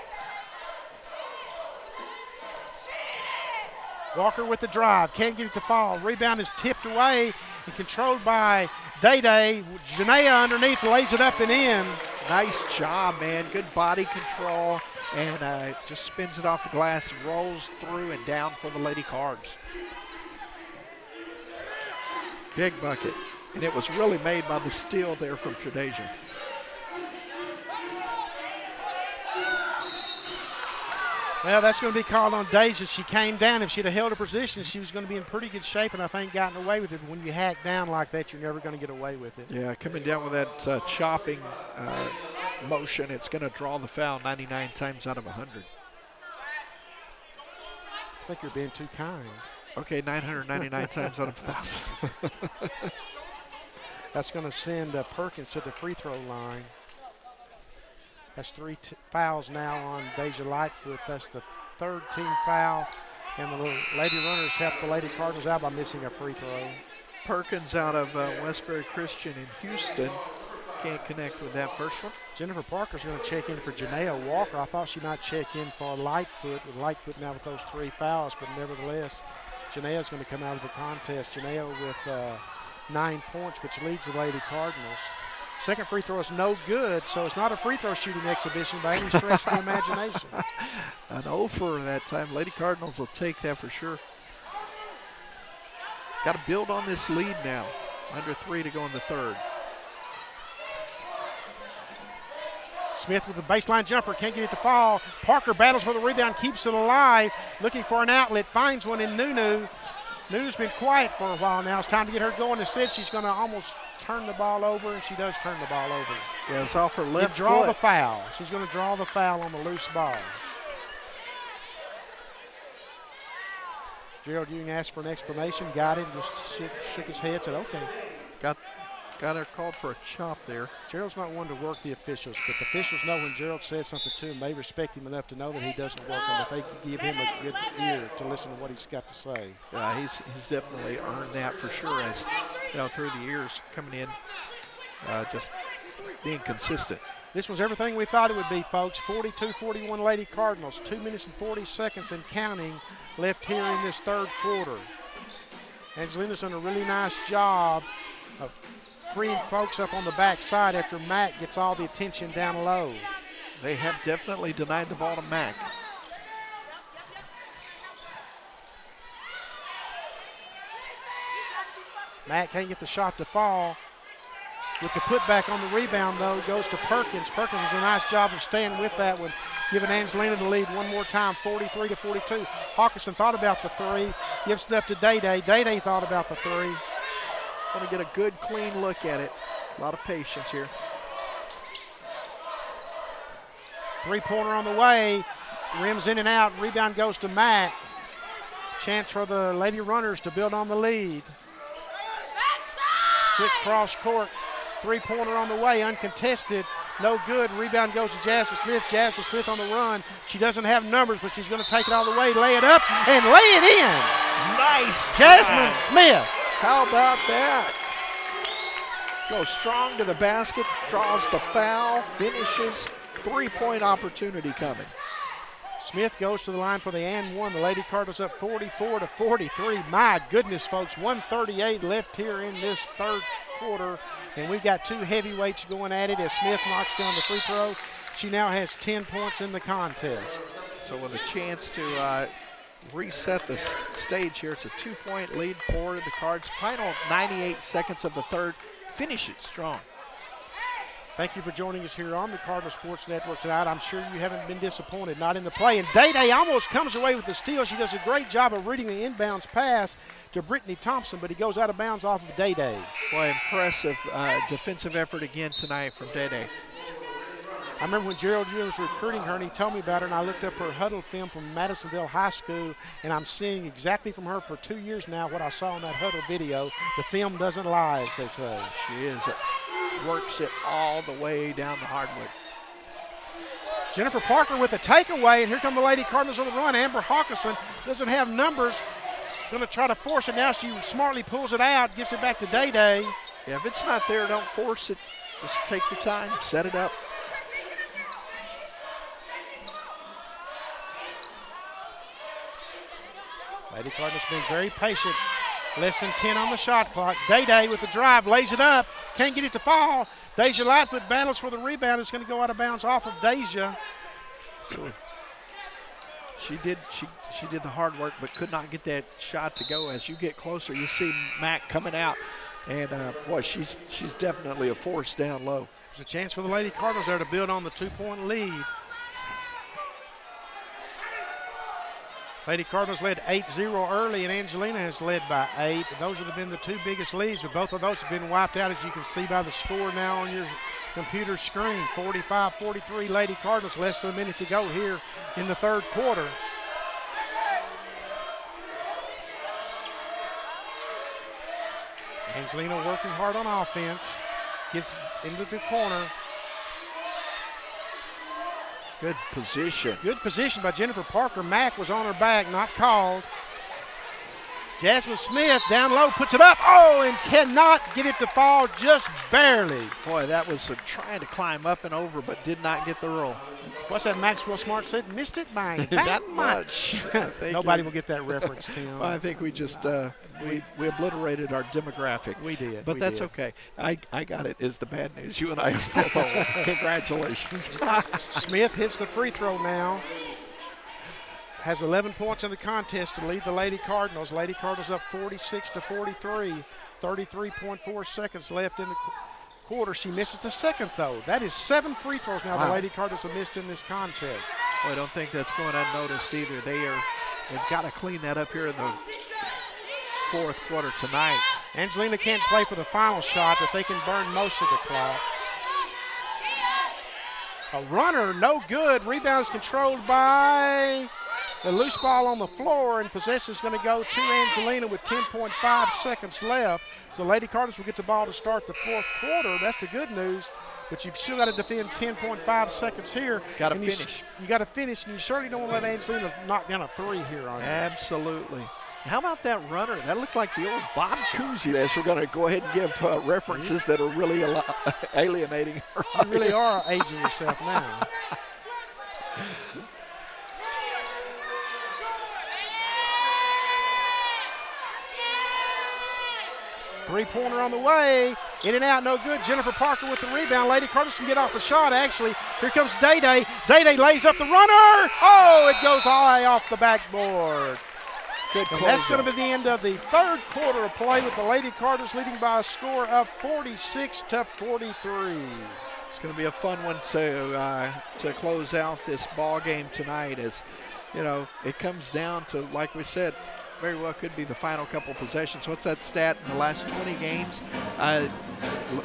Walker with the drive. Can't get it to fall. Rebound is tipped away and controlled by Day-Day. Janea underneath lays it up and in. Nice job, man. Good body control. And just spins it off the glass, rolls through and down for the Lady Cards. Big bucket. And it was really made by the steal there from Tredasia. Well, that's going to be called on Deja. She came down. If she'd have held her position, she was going to be in pretty good shape, and I think gotten away with it. When you hack down like that, you're never going to get away with it. Yeah, coming down with that chopping motion, it's going to draw the foul 99 times out of 100. I think you're being too kind. Okay, 999 times out of 1,000. That's going to send Perkins to the free throw line. That's 3 fouls now on Deja Lightfoot. That's the 3rd team foul. And the Lady Runners help the Lady Cardinals out by missing a free throw. Perkins out of Westbury Christian in Houston. Can't connect with that first one. Jennifer Parker's going to check in for Janaea Walker. I thought she might check in for Lightfoot, with Lightfoot now with those 3 fouls, but nevertheless, Janaea's going to come out of the contest. Janaea with 9 points, which leads the Lady Cardinals. Second free throw is no good, so it's not a free throw shooting exhibition by any stretch of the imagination. An over that time. Lady Cardinals will take that for sure. Got to build on this lead now. Under 3 to go in the 3rd. Smith with a baseline jumper, can't get it to fall. Parker battles for the rebound, keeps it alive, looking for an outlet, finds one in Nunu. Nunu's been quiet for a while now. It's time to get her going. Instead, she's going to almost turn the ball over, and she does turn the ball over. Yeah, it's off her left draw foot. The foul. She's going to draw the foul on the loose ball. Gerald Ewing asked for an explanation, got it, just shook his head, said, okay. Got her called for a chop there. Gerald's not one to work the officials, but the officials know when Gerald says something to him, they respect him enough to know that he doesn't work them, if they give him a good ear to listen to what he's got to say. Yeah, he's definitely earned that for sure, as you know, through the years coming in, just being consistent. This was everything we thought it would be, folks. 42-41 Lady Cardinals, 2 minutes and 40 seconds and counting left here in this 3rd quarter. Angelina's done a really nice job of freeing folks up on the backside after Mack gets all the attention down low. They have definitely denied the ball to Mack. Mack can't get the shot to fall. With the putback on the rebound, though, goes to Perkins. Perkins does a nice job of staying with that one, giving Angelina the lead one more time, 43-42. Hawkinson thought about the 3, gives it up to Day Day. Day Day thought about the 3. Want to get a good, clean look at it. A lot of patience here. 3-pointer on the way. Rims in and out. Rebound goes to Mack. Chance for the Lady Runners to build on the lead. Quick cross court. 3-pointer on the way, uncontested. No good. Rebound goes to Jasmine Smith. Jasmine Smith on the run. She doesn't have numbers, but she's going to take it all the way, lay it up, and lay it in. Nice. Jasmine Smith. How about that? Goes strong to the basket, draws the foul, finishes. 3-point opportunity coming. Smith goes to the line for the and one. The Lady Cardinals up 44-43. My goodness, folks, 1:38 left here in this 3rd quarter. And we got 2 heavyweights going at it as Smith knocks down the free throw. She now has 10 points in the contest. So with a chance to reset the stage here, it's a 2-point lead for the Cards. Final 98 seconds of the 3rd. Finish it strong. Thank you for joining us here on the Cardinal Sports Network tonight. I'm sure you haven't been disappointed, not in the play. And Day Day almost comes away with the steal. She does a great job of reading the inbounds pass to Brittany Thompson, but he goes out of bounds off of Day Day. Boy, impressive defensive effort again tonight from Day Day. I remember when Gerald Ewing was recruiting her and he told me about her, and I looked up her huddle film from Madisonville High School, and I'm seeing exactly from her for 2 years now what I saw in that huddle video. The film doesn't lie, as they say. She is. Works it all the way down the hardwood. Jennifer Parker with a takeaway, and here come the Lady Cardinals on the run. Amber Hawkinson doesn't have numbers. Going to try to force it now. She smartly pulls it out, gets it back to Day Day. Yeah, if it's not there, don't force it. Just take your time, set it up. Lady Cardinals being very patient. Less than 10 on the shot clock. Day Day with the drive, lays it up, can't get it to fall. Deja Lightfoot battles for the rebound. It's going to go out of bounds off of Deja. She did the hard work, but could not get that shot to go. As you get closer, you see Mack coming out, and boy, she's definitely a force down low. There's a chance for the Lady Cardinals there to build on the 2-point lead. Lady Cardinals led 8-0 early, and Angelina has led by 8. Those have been the 2 biggest leads, but both of those have been wiped out, as you can see by the score now on your computer screen. 45-43 Lady Cardinals, less than a minute to go here in the 3rd quarter. Angelina working hard on offense. Gets into the corner. Good position. Good position by Jennifer Parker. Mack was on her back, not called. Jasmine Smith down low, puts it up. Oh, and cannot get it to fall, just barely. Boy, that was trying to climb up and over, but did not get the roll. What's that Maxwell Smart said? Missed it by Not that much. Nobody will get that reference, Tim. Well, I think we just we obliterated our demographic. We did. But that's okay. I got it. Is the bad news. You and I are both on. Congratulations. Smith hits the free throw now. Has 11 points in the contest to lead the Lady Cardinals. Lady Cardinals up 46-43. 33.4 seconds left in the quarter. She misses the second, though. That is 7 free throws now the Lady Cardinals have missed in this contest. Well, I don't think that's going unnoticed either. They've got to clean that up here in the fourth quarter tonight. Angelina can't play for the final shot, but they can burn most of the clock. A runner, no good. Rebound is controlled by the loose ball on the floor, and possession is going to go to Angelina with 10.5 seconds left. So Lady Cardinals will get the ball to start the fourth quarter. That's the good news. But you've still got to defend 10.5 seconds here. Got to finish. You got to finish, and you certainly don't want to let Angelina knock down a three here on you. Absolutely. How about that runner? That looked like the old Bob Cousy. As we're going to go ahead and give references that are really alienating her. You really are aging yourself now. Three-pointer on the way. In and out, no good. Jennifer Parker with the rebound. Lady Cardinals can get off the shot, actually. Here comes Day-Day. Day-Day lays up the runner. Oh, it goes all the way off the backboard. Good and that's going to be the end of the third quarter of play with the Lady Cardinals leading by a score of 46-43. It's going to be a fun one to close out this ball game tonight. As you know, it comes down to, like we said, very well could be the final couple possessions. What's that stat in the last 20 games?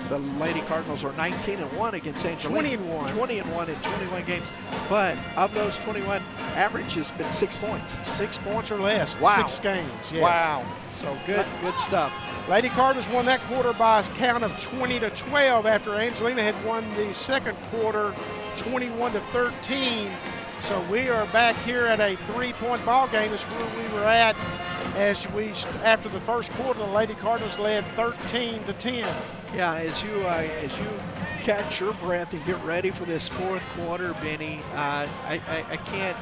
The Lady Cardinals are 19-1 against Angelina. 20-1 in 21 games. But of those 21, average has been 6 points. 6 points or less. Wow. 6 games. Yes. Wow. So good stuff. Lady Cardinals won that quarter by a count of 20-12 after Angelina had won the second quarter 21-13. So we are back here at a 3-point ball game. Is where we were at after the first quarter. The Lady Cardinals led 13-10. Yeah, as you catch your breath and get ready for this fourth quarter, Benny, I can't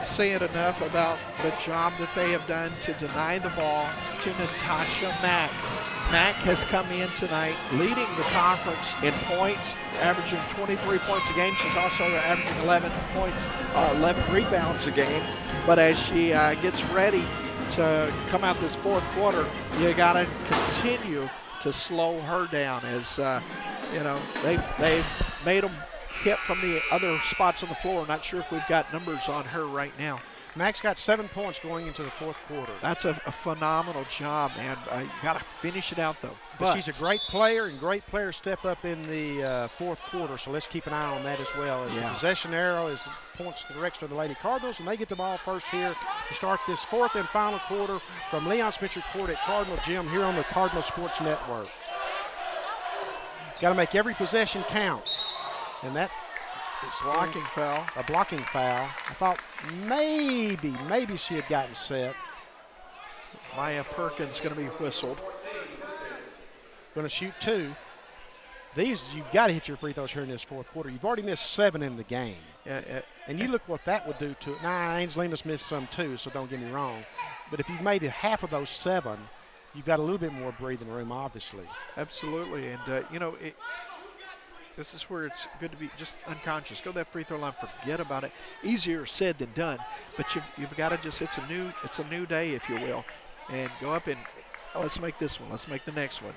say it enough about the job that they have done to deny the ball to Natasha Mack. Mack has come in tonight leading the conference in points, averaging 23 points a game. She's also averaging 11 rebounds a game. But as she gets ready to come out this fourth quarter, you got to continue to slow her down. As they've made them hit from the other spots on the floor. Not sure if we've got numbers on her right now. Max got 7 points going into the fourth quarter. That's a phenomenal job, man. You got to finish it out, though. But she's a great player, and great players step up in the fourth quarter, so let's keep an eye on that as well. As the possession arrow points to the direction of the Lady Cardinals, and they get the ball first here to start this fourth and final quarter from Leon Spencer Court at Cardinal Gym here on the Cardinal Sports Network. Got to make every possession count, and that is blocking foul. A blocking foul. I thought maybe she had gotten set. Maya Perkins going to be whistled. Going to shoot 2. These, you've got to hit your free throws here in this fourth quarter. You've already missed 7 in the game. And you look what that would do to it. Now, Angelina's missed some too, so don't get me wrong. But if you've made it half of those 7, you've got a little bit more breathing room, obviously. Absolutely. And, this is where it's good to be just unconscious. Go to that free throw line, forget about it. Easier said than done. But you've got to just, it's a new day, if you will. And go up and let's make this one. Let's make the next one.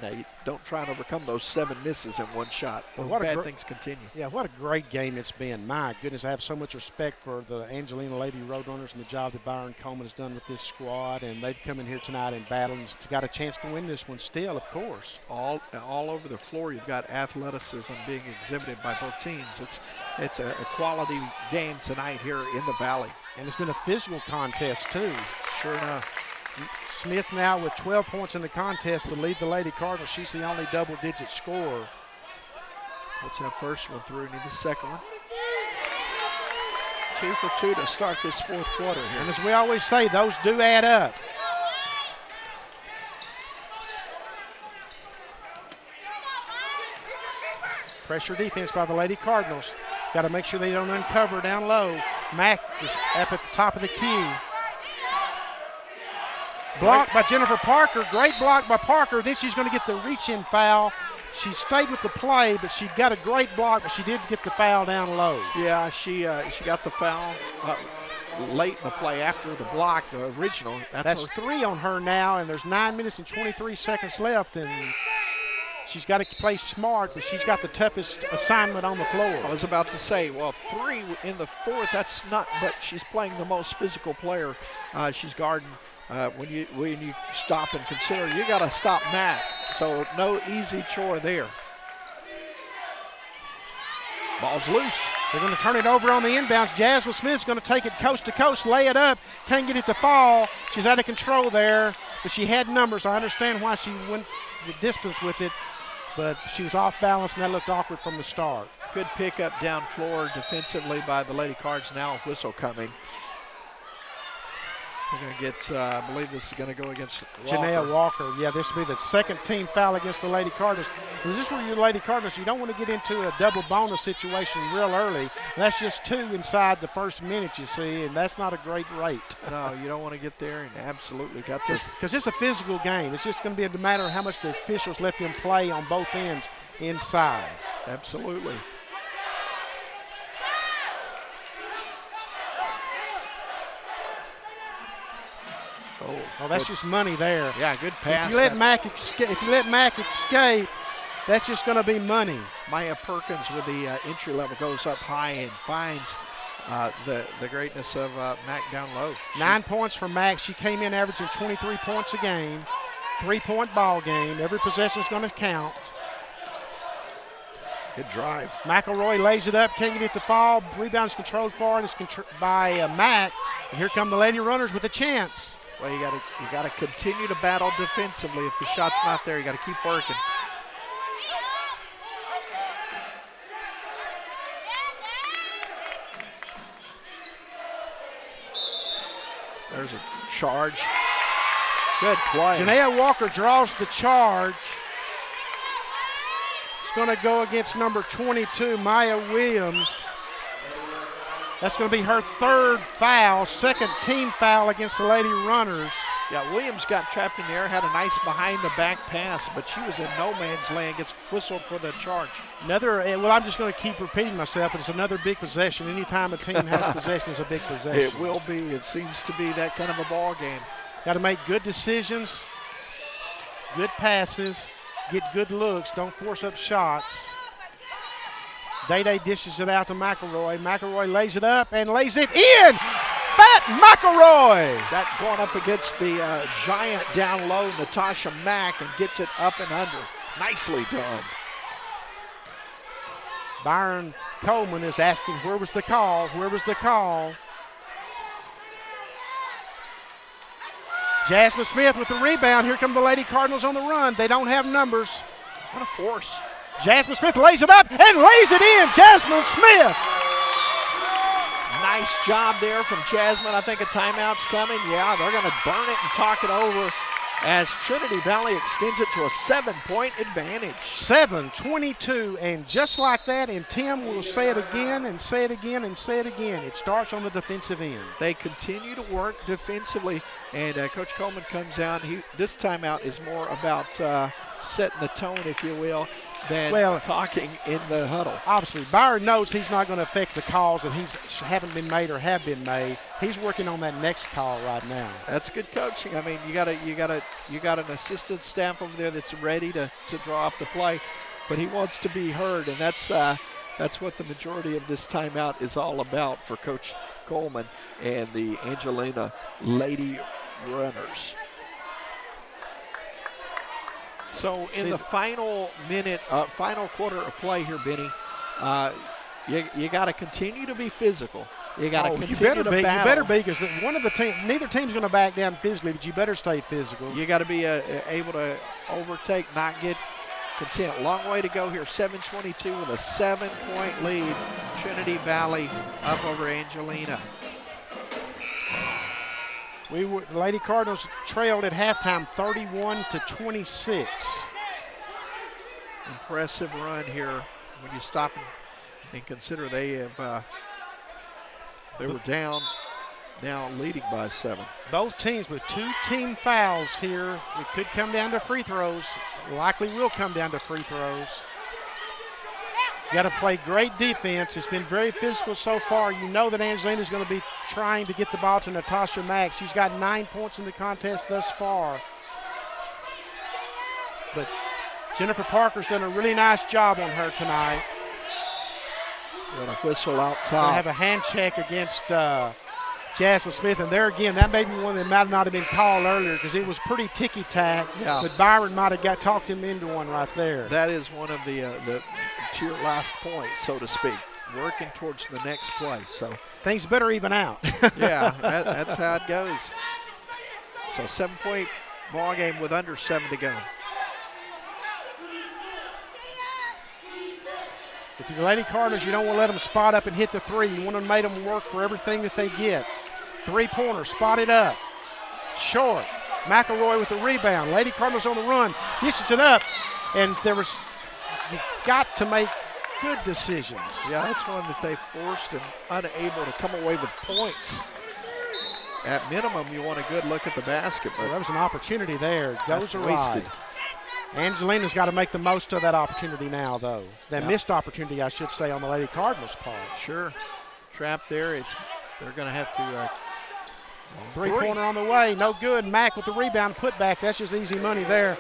And don't try and overcome those 7 misses in one shot. Well, bad things continue. Yeah, what a great game it's been. My goodness, I have so much respect for the Angelina Lady Roadrunners and the job that Byron Coleman has done with this squad. And they've come in here tonight and battled and got a chance to win this one still, of course. All over the floor, you've got athleticism being exhibited by both teams. It's a quality game tonight here in the Valley. And it's been a physical contest, too. Sure enough. Smith now with 12 points in the contest to lead the Lady Cardinals. She's the only double-digit scorer. Puts that first one through, need the second one. 2 for 2 to start this fourth quarter here. And as we always say, those do add up. Pressure defense by the Lady Cardinals. Got to make sure they don't uncover down low. Mack is up at the top of the key. Blocked by Jennifer Parker. Great block by Parker. Then she's going to get the reach-in foul. She stayed with the play, but she got a great block, but she did get the foul down low. Yeah, she got the foul late in the play after the block, the original. That's 3 on her now, and there's 9 minutes and 23 seconds left, and she's got to play smart, but she's got the toughest assignment on the floor. I was about to say, well, 3 in the fourth, that's not, but she's playing the most physical player. She's guarding. When you stop and consider, you got to stop Matt. So no easy chore there. Ball's loose. They're going to turn it over on the inbounds. Jasmine Smith's going to take it coast to coast, lay it up. Can't get it to fall. She's out of control there, but she had numbers. I understand why she went the distance with it, but she was off balance, and that looked awkward from the start. Good pickup down floor defensively by the Lady Cards. Now a whistle coming. We're going to get, I believe this is going to go against Janaea Walker. Yeah, this will be the second team foul against the Lady Cardinals. Is this where you're Lady Cardinals? You don't want to get into a double bonus situation real early. That's just 2 inside the first minute, you see, and that's not a great rate. No, you don't want to get there, and absolutely got this. Because it's a physical game. It's just going to be a matter of how much the officials let them play on both ends inside. Absolutely. Oh, that's just money there. Yeah, good pass. If you let Mack escape, that's just going to be money. Maya Perkins with the entry level goes up high and finds the greatness of Mack down low. 9 points from Mack. She came in averaging 23 points a game. 3-point ball game. Every possession is going to count. Good drive. McElroy lays it up, can't get it to fall. Rebound's controlled forward. It's by Mack. And here come the Lady Runners with a chance. Well, you got to continue to battle defensively. If the shot's not there, you got to keep working. There's a charge. Good play. Janaea Walker draws the charge. It's going to go against number 22, Maya Williams. That's going to be her 3rd foul, 2nd team foul against the Lady Runners. Yeah, Williams got trapped in the air, had a nice behind-the-back pass, but she was in no man's land, gets whistled for the charge. I'm just going to keep repeating myself, but it's another big possession. Anytime a team has possession, it's a big possession. It will be. It seems to be that kind of a ball game. Got to make good decisions, good passes, get good looks, don't force up shots. Day-Day dishes it out to McElroy. McElroy lays it up and lays it in. Fat McElroy. That going up against the giant down low, Natasha Mack, and gets it up and under. Nicely done. Byron Coleman is asking, where was the call? Where was the call? Jasmine Smith with the rebound. Here come the Lady Cardinals on the run. They don't have numbers. What a force. Jasmine Smith lays it up and lays it in. Jasmine Smith. Nice job there from Jasmine. I think a timeout's coming. Yeah, they're going to burn it and talk it over as Trinity Valley extends it to a 7-point advantage. 7-22, and just like that, and Tim will say it again and say it again and say it again. It starts on the defensive end. They continue to work defensively, and Coach Coleman comes out. This timeout is more about setting the tone, if you will, than talking in the huddle. Obviously, Byron knows he's not going to affect the calls that haven't been made or have been made. He's working on that next call right now. That's good coaching. I mean, you got an assistant staff over there that's ready to draw up the play, but he wants to be heard, and that's what the majority of this timeout is all about for Coach Coleman and the Angelina Lady Runners. So in the final quarter of play here, Benny, you got to continue to be physical. You got to continue you better to be. battle. You better be, because one of the team, neither team's going to back down physically, but you better stay physical. You got to be able to overtake, not get content. Long way to go here. 7:22 with a 7-point lead. Trinity Valley up over Angelina. The Lady Cardinals trailed at halftime 31-26. Impressive run here when you stop and consider they were down, now leading by 7. Both teams with 2 team fouls here. It could come down to free throws. Likely will come down to free throws. You got to play great defense. It's been very physical so far. You know that Angelina's going to be trying to get the ball to Natasha Mack. She's got 9 points in the contest thus far. But Jennifer Parker's done a really nice job on her tonight. And a whistle out Going to top. have a hand check against Jasmine Smith, and there again, that may be one that might not have been called earlier because it was pretty ticky-tack, but Byron might have talked him into one right there. That is one of the to your last point, so to speak, working towards the next play. So things better even out. Yeah, that's how it goes. So 7-point ball game with under 7 to go. If you're the Lady Cardinals, you don't want to let them spot up and hit the 3. You want to make them work for everything that they get. 3-pointer, spotted up. Short. McElroy with the rebound. Lady Cardinals on the run. Dishes it up. And you got to make good decisions. Yeah, that's one that they forced and unable to come away with points. At minimum, you want a good look at the basket. But well, there was an opportunity there. Goes wasted. awry. Angelina's got to make the most of that opportunity now, though. That missed opportunity, I should say, on the Lady Cardinals' part. Sure. Trapped there. They're going to have to. 3-pointer on the way. No good. Mack with the rebound, put back. That's just easy money there.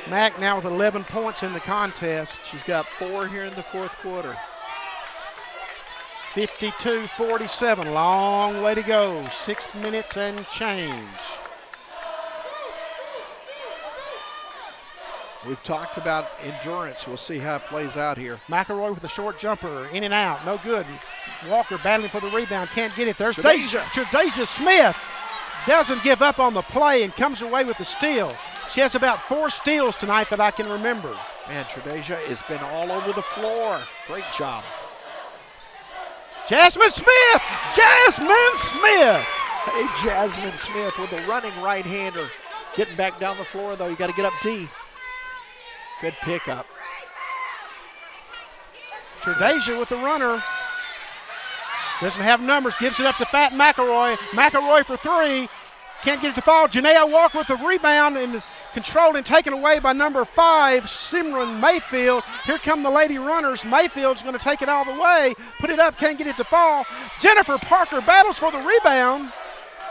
Mack now with 11 points in the contest. She's got 4 here in the fourth quarter. 52-47. Long way to go. 6 minutes and change. We've talked about endurance. We'll see how it plays out here. McElroy with a short jumper, in and out, no good. Walker battling for the rebound, can't get it. There's Tredasia Smith. Doesn't give up on the play and comes away with the steal. She has about 4 steals tonight that I can remember. Man, Tredasia has been all over the floor. Great job. Jasmine Smith! Jasmine Smith! Hey, Jasmine Smith with a running right-hander. Getting back down the floor, though. You got to get up D. Good pickup. Tredasia with the runner. Doesn't have numbers, gives it up to Fat McElroy. McElroy for 3. Can't get it to fall. Janaea Walker with the rebound and controlled and taken away by number 5, Simran Mayfield. Here come the Lady Runners. Mayfield's going to take it all the way. Put it up, can't get it to fall. Jennifer Parker battles for the rebound.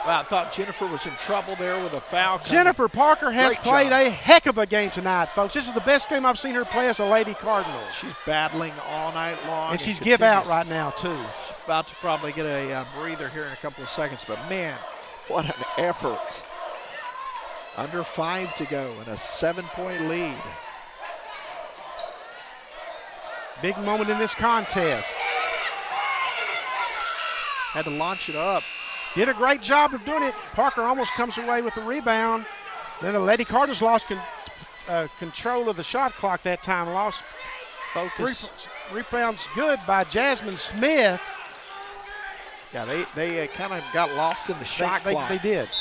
Well, I thought Jennifer was in trouble there with a foul. Jennifer Parker has played a heck of a game tonight, folks. This is the best game I've seen her play as a Lady Cardinal. She's battling all night long. And she's give out right now, too. She's about to probably get a breather here in a couple of seconds, but man, what an effort. Under 5 to go and a 7-point lead. Big moment in this contest. Had to launch it up. Did a great job of doing it. Parker almost comes away with the rebound. Then the Lady Cardinals lost control of the shot clock that time. Lost focus. Rebounds good by Jasmine Smith. Yeah, they kind of got lost in the shot clock. They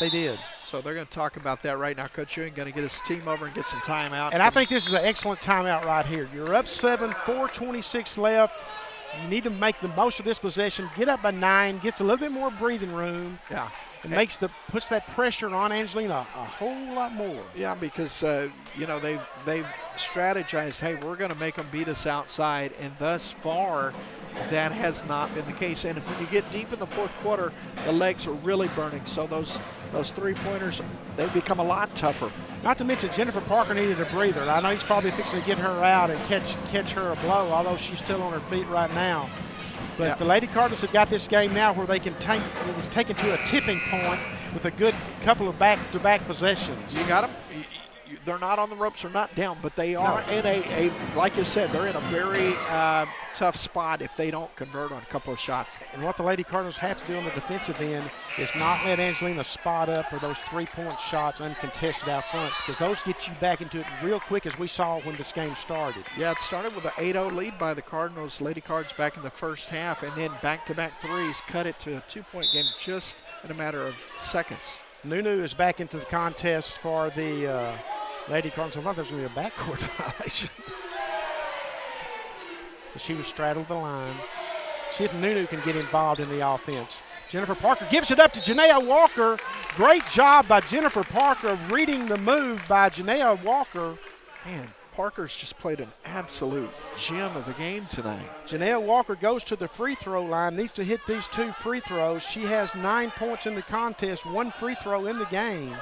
did. So they're going to talk about that right now. Coach Ewing going to get his team over and get some timeout. And I think this is an excellent timeout right here. You're up 7, 4:26 left. You need to make the most of this possession. Get up by 9, gets a little bit more breathing room. Yeah. And puts that pressure on Angelina a whole lot more. Yeah, because they've strategized. Hey, we're going to make them beat us outside, and thus far, that has not been the case. And when you get deep in the fourth quarter, the legs are really burning. So those 3-pointers, they become a lot tougher. Not to mention Jennifer Parker needed a breather. I know he's probably fixing to get her out and catch her a blow, although she's still on her feet right now. But the Lady Cardinals have got this game now where they can it's taken to a tipping point with a good couple of back-to-back possessions. You got them. they're not on the ropes, they're not down, but they are in a like you said, they're in a very tough spot if they don't convert on a couple of shots. And what the Lady Cardinals have to do on the defensive end is not let Angelina spot up for those three-point shots uncontested out front, because those get you back into it real quick, as we saw when this game started. Yeah, it started with an 8-0 lead by the Cardinals, Lady Cards back in the first half, and then back-to-back threes cut it to a 2-point game just in a matter of seconds. Nunu is back into the contest for the Lady Cardinals. I thought there was going to be a backcourt violation. She was straddled the line. See if Nunu can get involved in the offense. Jennifer Parker gives it up to Janaea Walker. Great job by Jennifer Parker reading the move by Janaea Walker. Man, Parker's just played an absolute gem of a game tonight. Janaea Walker goes to the free throw line, needs to hit these 2 free throws. She has 9 points in the contest, 1 free throw in the game.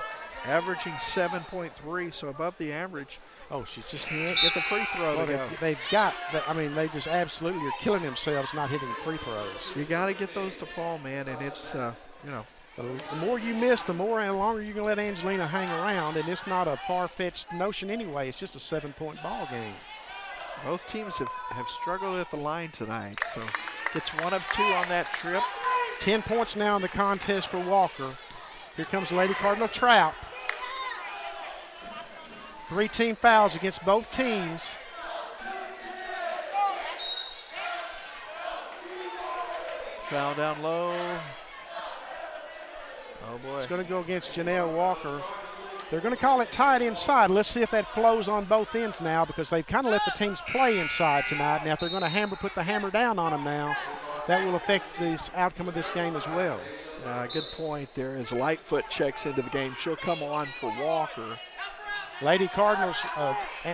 Averaging 7.3, so above the average. Oh, she just can't get the free throw to go. They've got, they just absolutely are killing themselves not hitting free throws. You got to get those to fall, man, and it's, The more you miss, the longer you're going to let Angelina hang around, and it's not a far-fetched notion anyway. It's just a 7-point ball game. Both teams have struggled at the line tonight, so gets 1 of 2 on that trip. 10 points now in the contest for Walker. Here comes the Lady Cardinal trap. 3 team fouls against both teams. Foul down low. Oh, boy. It's going to go against Janaea Walker. They're going to call it tight inside. Let's see if that flows on both ends now, because they've kind of let the teams play inside tonight. Now, if they're going to put the hammer down on them now, that will affect the outcome of this game as well. Good point there as Lightfoot checks into the game. She'll come on for Walker. Lady Cardinals,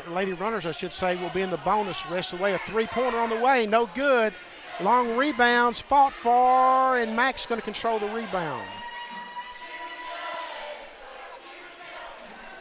Lady Runners, I should say, will be in the bonus the rest of the way. A 3-pointer on the way, no good. Long rebounds, fought for, and Mack's going to control the rebound.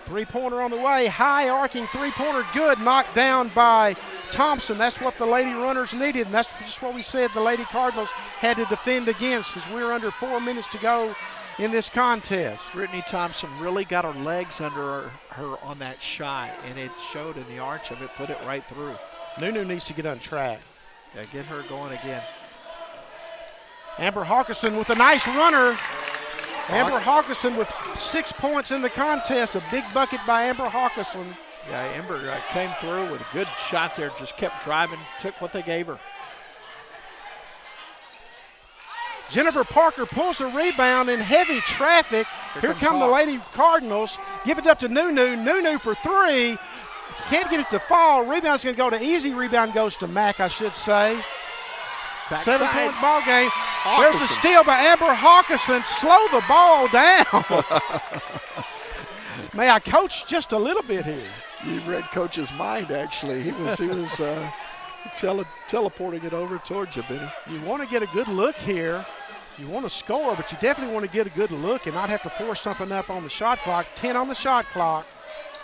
3-pointer on the way, high arcing 3-pointer, good, knocked down by Thompson. That's what the Lady Runners needed, and that's just what we said the Lady Cardinals had to defend against, as we're under 4 minutes to go in this contest. Brittany Thompson really got her legs under her on that shot, and it showed in the arch of it, put it right through. Nunu needs to get on track. Yeah, get her going again. Amber Hawkinson with a nice runner. Amber Hawkinson with 6 points in the contest. A big bucket by Amber Hawkinson. Yeah, Amber came through with a good shot there, just kept driving, took what they gave her. Jennifer Parker pulls the rebound in heavy traffic. Here come the Lady Cardinals. Give it up to Nunu. Nunu for 3. Can't get it to fall. Rebound's going to go to easy. Rebound goes to Mack, I should say. Backside. 7-point ball game. Hawkinson. There's the steal by Amber Hawkinson. Slow the ball down. May I coach just a little bit here? You read Coach's mind, actually. He was teleporting it over towards you, Benny. You want to get a good look here. You want to score, but you definitely want to get a good look and not have to force something up on the shot clock. 10 on the shot clock.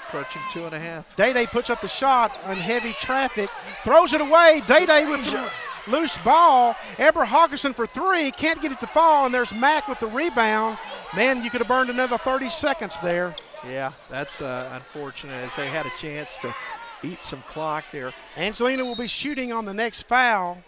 Approaching 2.5. Day-Day puts up the shot on heavy traffic. Throws it away. Day-Day with the loose ball. Amber Hawkinson for 3. Can't get it to fall, and there's Mack with the rebound. Man, you could have burned another 30 seconds there. Yeah, that's unfortunate, as they had a chance to eat some clock there. Angelina will be shooting on the next foul.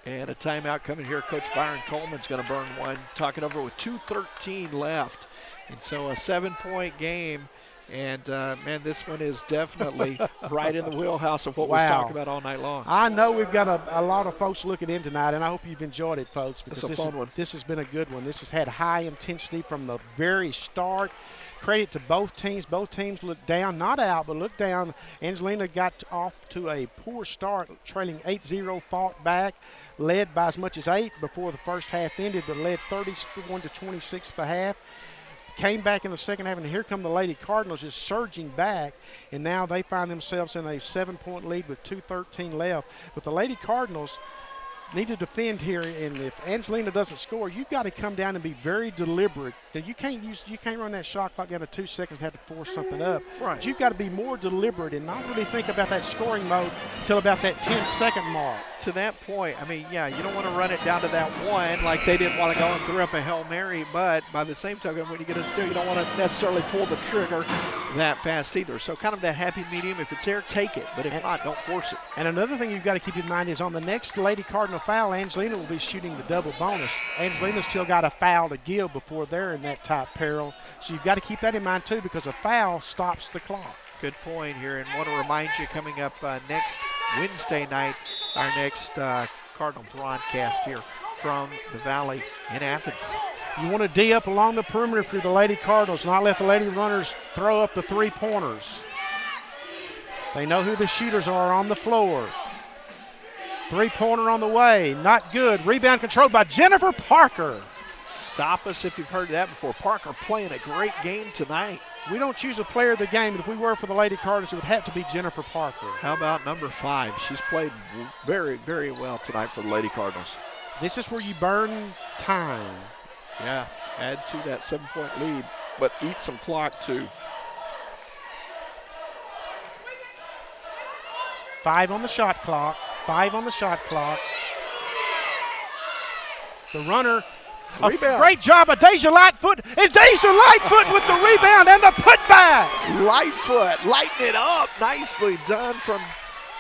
And a timeout coming here. Coach Byron Coleman's going to burn one. Talking over with 2:13 left. And so a 7-point game. And, man, this one is definitely right in the wheelhouse of what we've talked about all night long. I know we've got a lot of folks looking in tonight, and I hope you've enjoyed it, folks. Because it's a fun one. This has been a good one. This has had high intensity from the very start. Credit to both teams. Both teams looked down, not out, but looked down. Angelina got off to a poor start, trailing 8-0, fought back, led by as much as 8 before the first half ended, but led 31-26 at the half. Came back in the second half, and here come the Lady Cardinals just surging back, and now they find themselves in a 7-point lead with 2:13 left. But the Lady Cardinals need to defend here, and if Angelina doesn't score, you've got to come down and be very deliberate. Now, you can't run that shot clock down to 2 seconds and have to force something up. Right. But you've got to be more deliberate and not really think about that scoring mode until about that 10-second mark. to that point, I mean, yeah, you don't want to run it down to that one like they didn't want to go and throw up a Hail Mary, but by the same token, when you get a steal, you don't want to necessarily pull the trigger that fast either. So kind of that happy medium. If it's there, take it, but if not, don't force it. And another thing you've got to keep in mind is on the next Lady Cardinal foul, Angelina will be shooting the double bonus. Angelina's still got a foul to give before they're in that type peril. So you've got to keep that in mind too, because a foul stops the clock. Good point here, and want to remind you, coming up next Wednesday night, our next Cardinal broadcast here from the Valley in Athens. You want to D up along the perimeter for the Lady Cardinals, not let the Lady Runners throw up the three-pointers. They know who the shooters are on the floor. Three-pointer on the way, not good. Rebound controlled by Jennifer Parker. Stop us if you've heard that before. Parker playing a great game tonight. We don't choose a player of the game, but if we were for the Lady Cardinals, it would have to be Jennifer Parker. How about number 5? She's played very, very well tonight for the Lady Cardinals. This is where you burn time. Yeah, add to that 7-point lead, but eat some clock too. 5 on the shot clock. 5 on the shot clock. The runner. Rebound. A great job of Deja Lightfoot. And Deja Lightfoot with the rebound and the putback. Lightfoot lighting it up. Nicely done from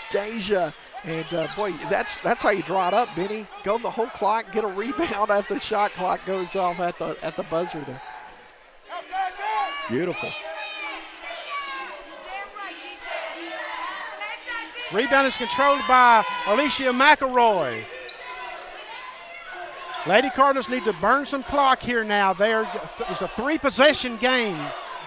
Deja. And boy, that's how you draw it up, Benny. Go the whole clock, get a rebound as the shot clock goes off at the buzzer there. Beautiful. Rebound is controlled by Alicia McElroy. Lady Cardinals need to burn some clock here now. It's a 3-possession game.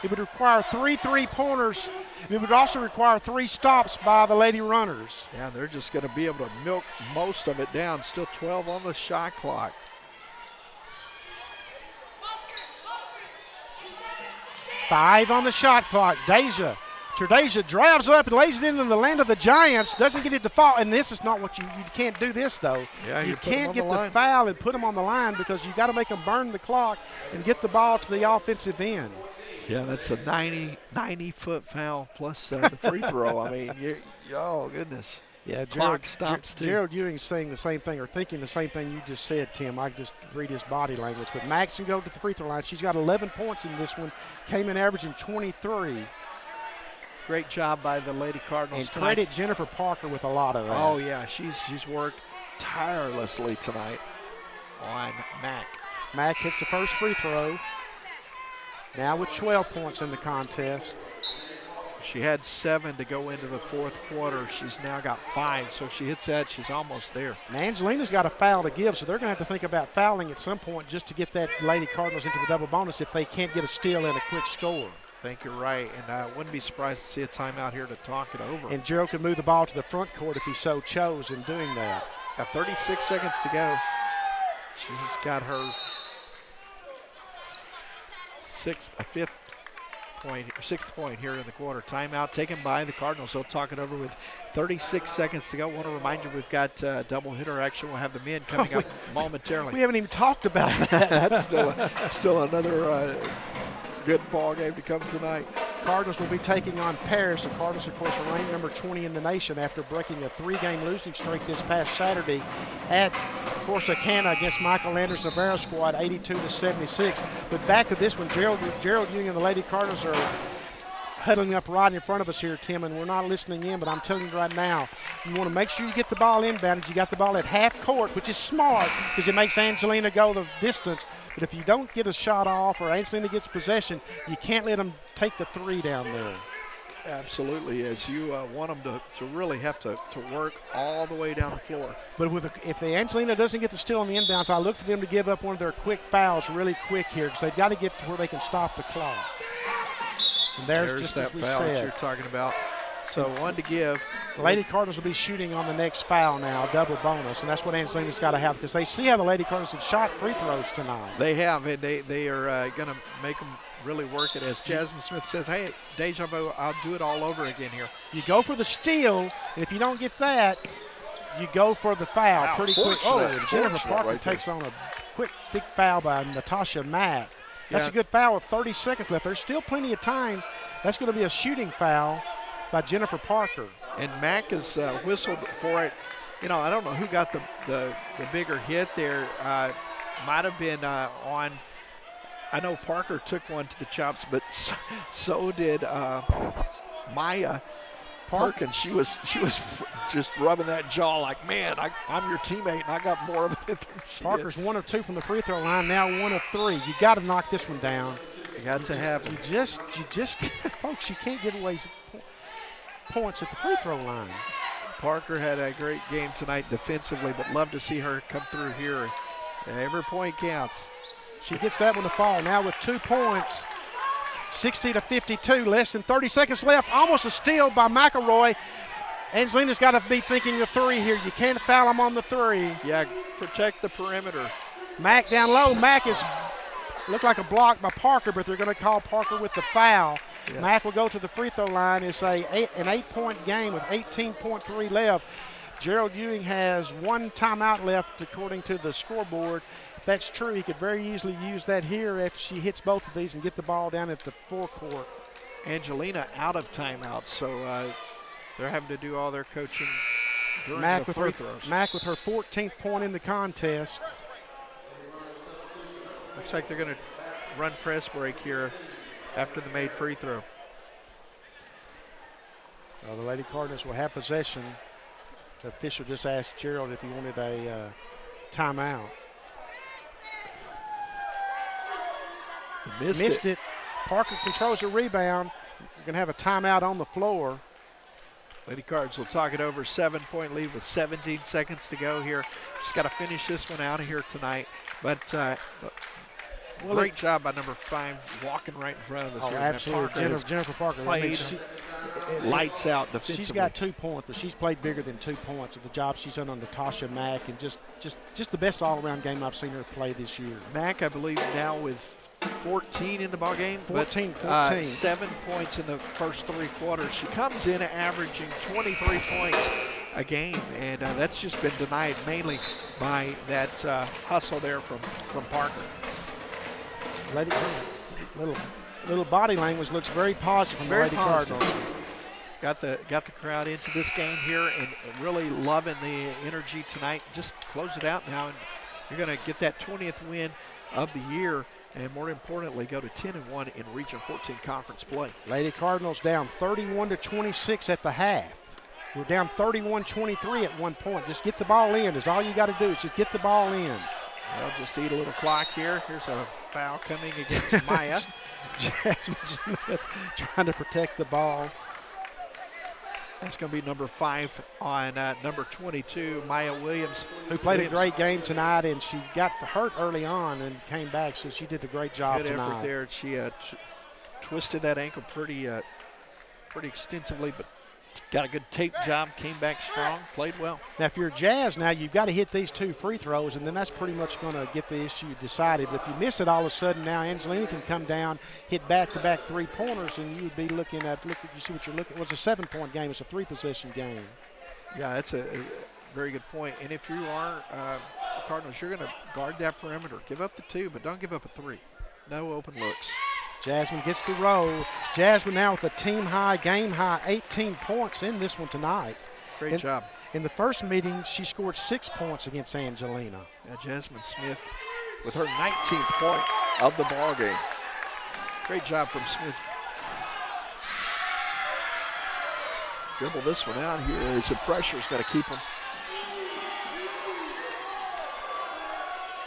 It would require 3 3-pointers. It would also require 3 stops by the Lady Runners. Yeah, they're just going to be able to milk most of it down. Still 12 on the shot clock. Five on the shot clock. Deja drives up and lays it into the land of the Giants. Doesn't get it to fall. And this is not what you can't do this, though. Yeah, you can't get the foul and put them on the line because you got to make them burn the clock and get the ball to the offensive end. Yeah, that's a 90-foot foul plus the free throw. I mean, oh, goodness. Yeah, clock stops, too. Gerald Ewing's saying the same thing or thinking the same thing you just said, Tim. I just read his body language. But Max can go to the free throw line. She's got 11 points in this one. Came in averaging 23. Great job by the Lady Cardinals. And credit Jennifer Parker with a lot of that. Oh, yeah, she's worked tirelessly tonight on Mac. Mac hits the first free throw. Now with 12 points in the contest. She had 7 to go into the fourth quarter. She's now got 5, so if she hits that, she's almost there. And Angelina's got a foul to give, so they're going to have to think about fouling at some point just to get that Lady Cardinals into the double bonus if they can't get a steal and a quick score. I think you're right, and I wouldn't be surprised to see a timeout here to talk it over. And Gerald could move the ball to the front court if he so chose in doing that. Got 36 seconds to go. She's got her sixth point here in the quarter. Timeout taken by the Cardinals. They'll talk it over with 36 seconds to go. I want to remind you we've got double hitter action. We'll have the men coming up momentarily. We haven't even talked about that. That's still another good ball game to come tonight. Cardinals will be taking on Paris. The Cardinals, of course, are ranked number 20 in the nation after breaking a 3-game losing streak this past Saturday at Corsicana against Michael Landers' Navarro squad, 82-76. But back to this one, Gerald Ewing and the Lady Cardinals are huddling up right in front of us here, Tim, and we're not listening in, but I'm telling you right now, you want to make sure you get the ball inbounded. You got the ball at half court, which is smart because it makes Angelina go the distance. But if you don't get a shot off or Angelina gets possession, you can't let them take the 3 down there. Absolutely, as you want them to really have to work all the way down the floor. But if the Angelina doesn't get the steal on the inbounds, I look for them to give up one of their quick fouls really quick here because they've got to get to where they can stop the clock. And there's just that foul that you're talking about. So 1 to give. Lady Cardinals will be shooting on the next foul now, double bonus, and that's what Angelina's got to have because they see how the Lady Cardinals have shot free throws tonight. They have, and they are going to make them really work it. As Jasmine Smith says, hey, deja vu, I'll do it all over again here. You go for the steal, and if you don't get that, you go for the foul pretty quick. Oh, Jennifer Parker takes on a quick big foul by Natasha Mack. That's a good foul with 30 seconds left. There's still plenty of time. That's going to be a shooting foul by Jennifer Parker. And Mack is whistled for it You know, I don't know who got the bigger hit there. Might have been on. I know Parker took one to the chops, but so did Maya Perkins. She was just rubbing that jaw like, man, I'm your teammate and I got more of it than she Parker's did. 1 of 2 from the free throw line, now 1 of 3. You got to knock this one down. You got to have You just, folks, you can't give away points at the free throw line. Parker had a great game tonight defensively, but love to see her come through here. Every point counts. She gets that one to fall now with 2 points. 60-52, less than 30 seconds left. Almost a steal by McElroy. Angelina's got to be thinking the 3 here. You can't foul him on the 3. Yeah, protect the perimeter. Mack down low. Mack is looked like a block by Parker, but they're going to call Parker with the foul. Yeah. Mack will go to the free throw line. It's an 8-point game with 18.3 left. Gerald Ewing has 1 timeout left according to the scoreboard. If that's true, he could very easily use that here if she hits both of these and get the ball down at the forecourt. Angelina out of timeout, so they're having to do all their coaching during Mack the free throws. Mack with her 14th point in the contest. Looks like they're going to run press break here after the made free throw. Well, the Lady Cardinals will have possession. The official just asked Gerald if he wanted a timeout. Missed it. Parker controls the rebound. You're going to have a timeout on the floor. Lady Cards will talk it over. 7-point lead with 17 seconds to go here. Just got to finish this one out of here tonight. But great job by number 5 walking right in front of us. Oh, absolutely. Jennifer Parker. Played lights out defensively. She's got 2 points, but she's played bigger than 2 points with the job she's done on Natasha Mack, and just the best all-around game I've seen her play this year. Mack, I believe, now with 14 in the ball game. 14. 7 points in the first 3 quarters. She comes in averaging 23 points a game, and that's just been denied mainly by that hustle there from Parker. Lady, little body language looks very positive from Lady Cardinals. Got the crowd into this game here and really loving the energy tonight. Just close it out now, and you're going to get that 20th win of the year, and more importantly, go to 10-1 in Region 14 conference play. Lady Cardinals down 31-26 at the half. We're down 31-23 at one point. Just get the ball in is all you got to do is just get the ball in. They'll just eat a little clock here. Here's a foul coming against Maya. Jasmine Smith trying to protect the ball. That's going to be number 5 on number 22, Maya Williams. Who played a great game tonight, and she got hurt early on and came back, so she did a great job tonight. Good effort there. She twisted that ankle pretty extensively, but got a good tape job, came back strong, played well. Now, if you're Jazz now, you've got to hit these 2 free throws, and then that's pretty much going to get the issue decided. But if you miss it all of a sudden now, Angelina can come down, hit back-to-back 3-pointers, and you would be looking at, you see what you're looking at. Well, it's a 7-point game. It's a 3-possession game. Yeah, that's a very good point. And if you are the Cardinals, you're going to guard that perimeter. Give up the 2, but don't give up a 3. No open looks. Jasmine gets the roll. Jasmine now with a team-high, game-high 18 points in this one tonight. Great job. In the first meeting, she scored 6 points against Angelina. Yeah, Jasmine Smith with her 19th point of the ball game. Great job from Smith. Dribble this one out here. It's the pressure's got to keep them.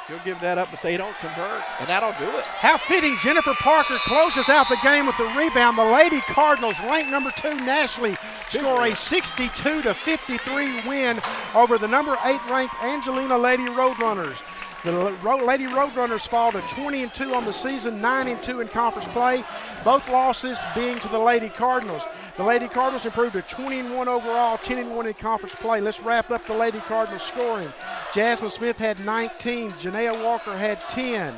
He'll give that up, but they don't convert, and that'll do it. How fitting, Jennifer Parker closes out the game with the rebound. The Lady Cardinals, ranked number 2 nationally, score a 62-53 win over the number 8 ranked Angelina Lady Roadrunners. The Lady Roadrunners fall to 20-2 on the season, 9-2 in conference play, both losses being to the Lady Cardinals. The Lady Cardinals improved to 20-1 overall, 10-1 in conference play. Let's wrap up the Lady Cardinals scoring. Jasmine Smith had 19. Janaea Walker had 10.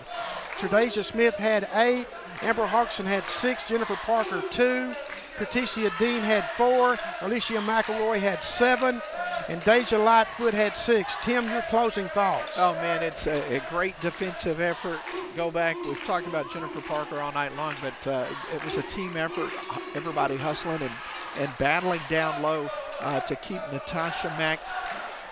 Tredasia Smith had 8. Amber Hodgson had 6. Jennifer Parker 2. Patricia Dean had 4. Alicia McElroy had 7. And Deja Lightfoot had 6. Tim, your closing thoughts. Oh, man, it's a great defensive effort. Go back. We've talked about Jennifer Parker all night long, but it was a team effort. Everybody hustling and battling down low to keep Natasha Mack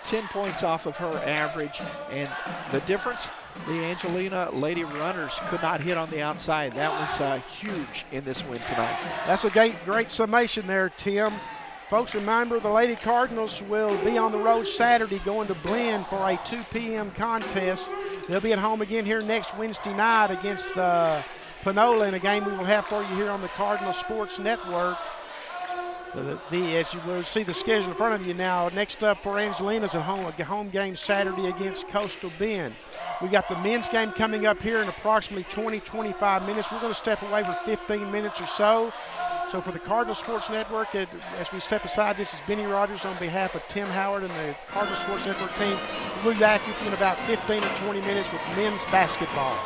10 points off of her average. And the difference, the Angelina Lady Runners could not hit on the outside. That was huge in this win tonight. That's a great summation there, Tim. Folks, remember the Lady Cardinals will be on the road Saturday going to Blinn for a 2 p.m. contest. They'll be at home again here next Wednesday night against Panola in a game we will have for you here on the Cardinal Sports Network. As you will see the schedule in front of you now, next up for Angelina's a home game Saturday against Coastal Bend. We got the men's game coming up here in approximately 20-25 minutes. We're going to step away for 15 minutes or so. So for the Cardinal Sports Network, as we step aside, this is Benny Rogers on behalf of Tim Howard and the Cardinal Sports Network team. We'll be back with you in about 15 or 20 minutes with men's basketball.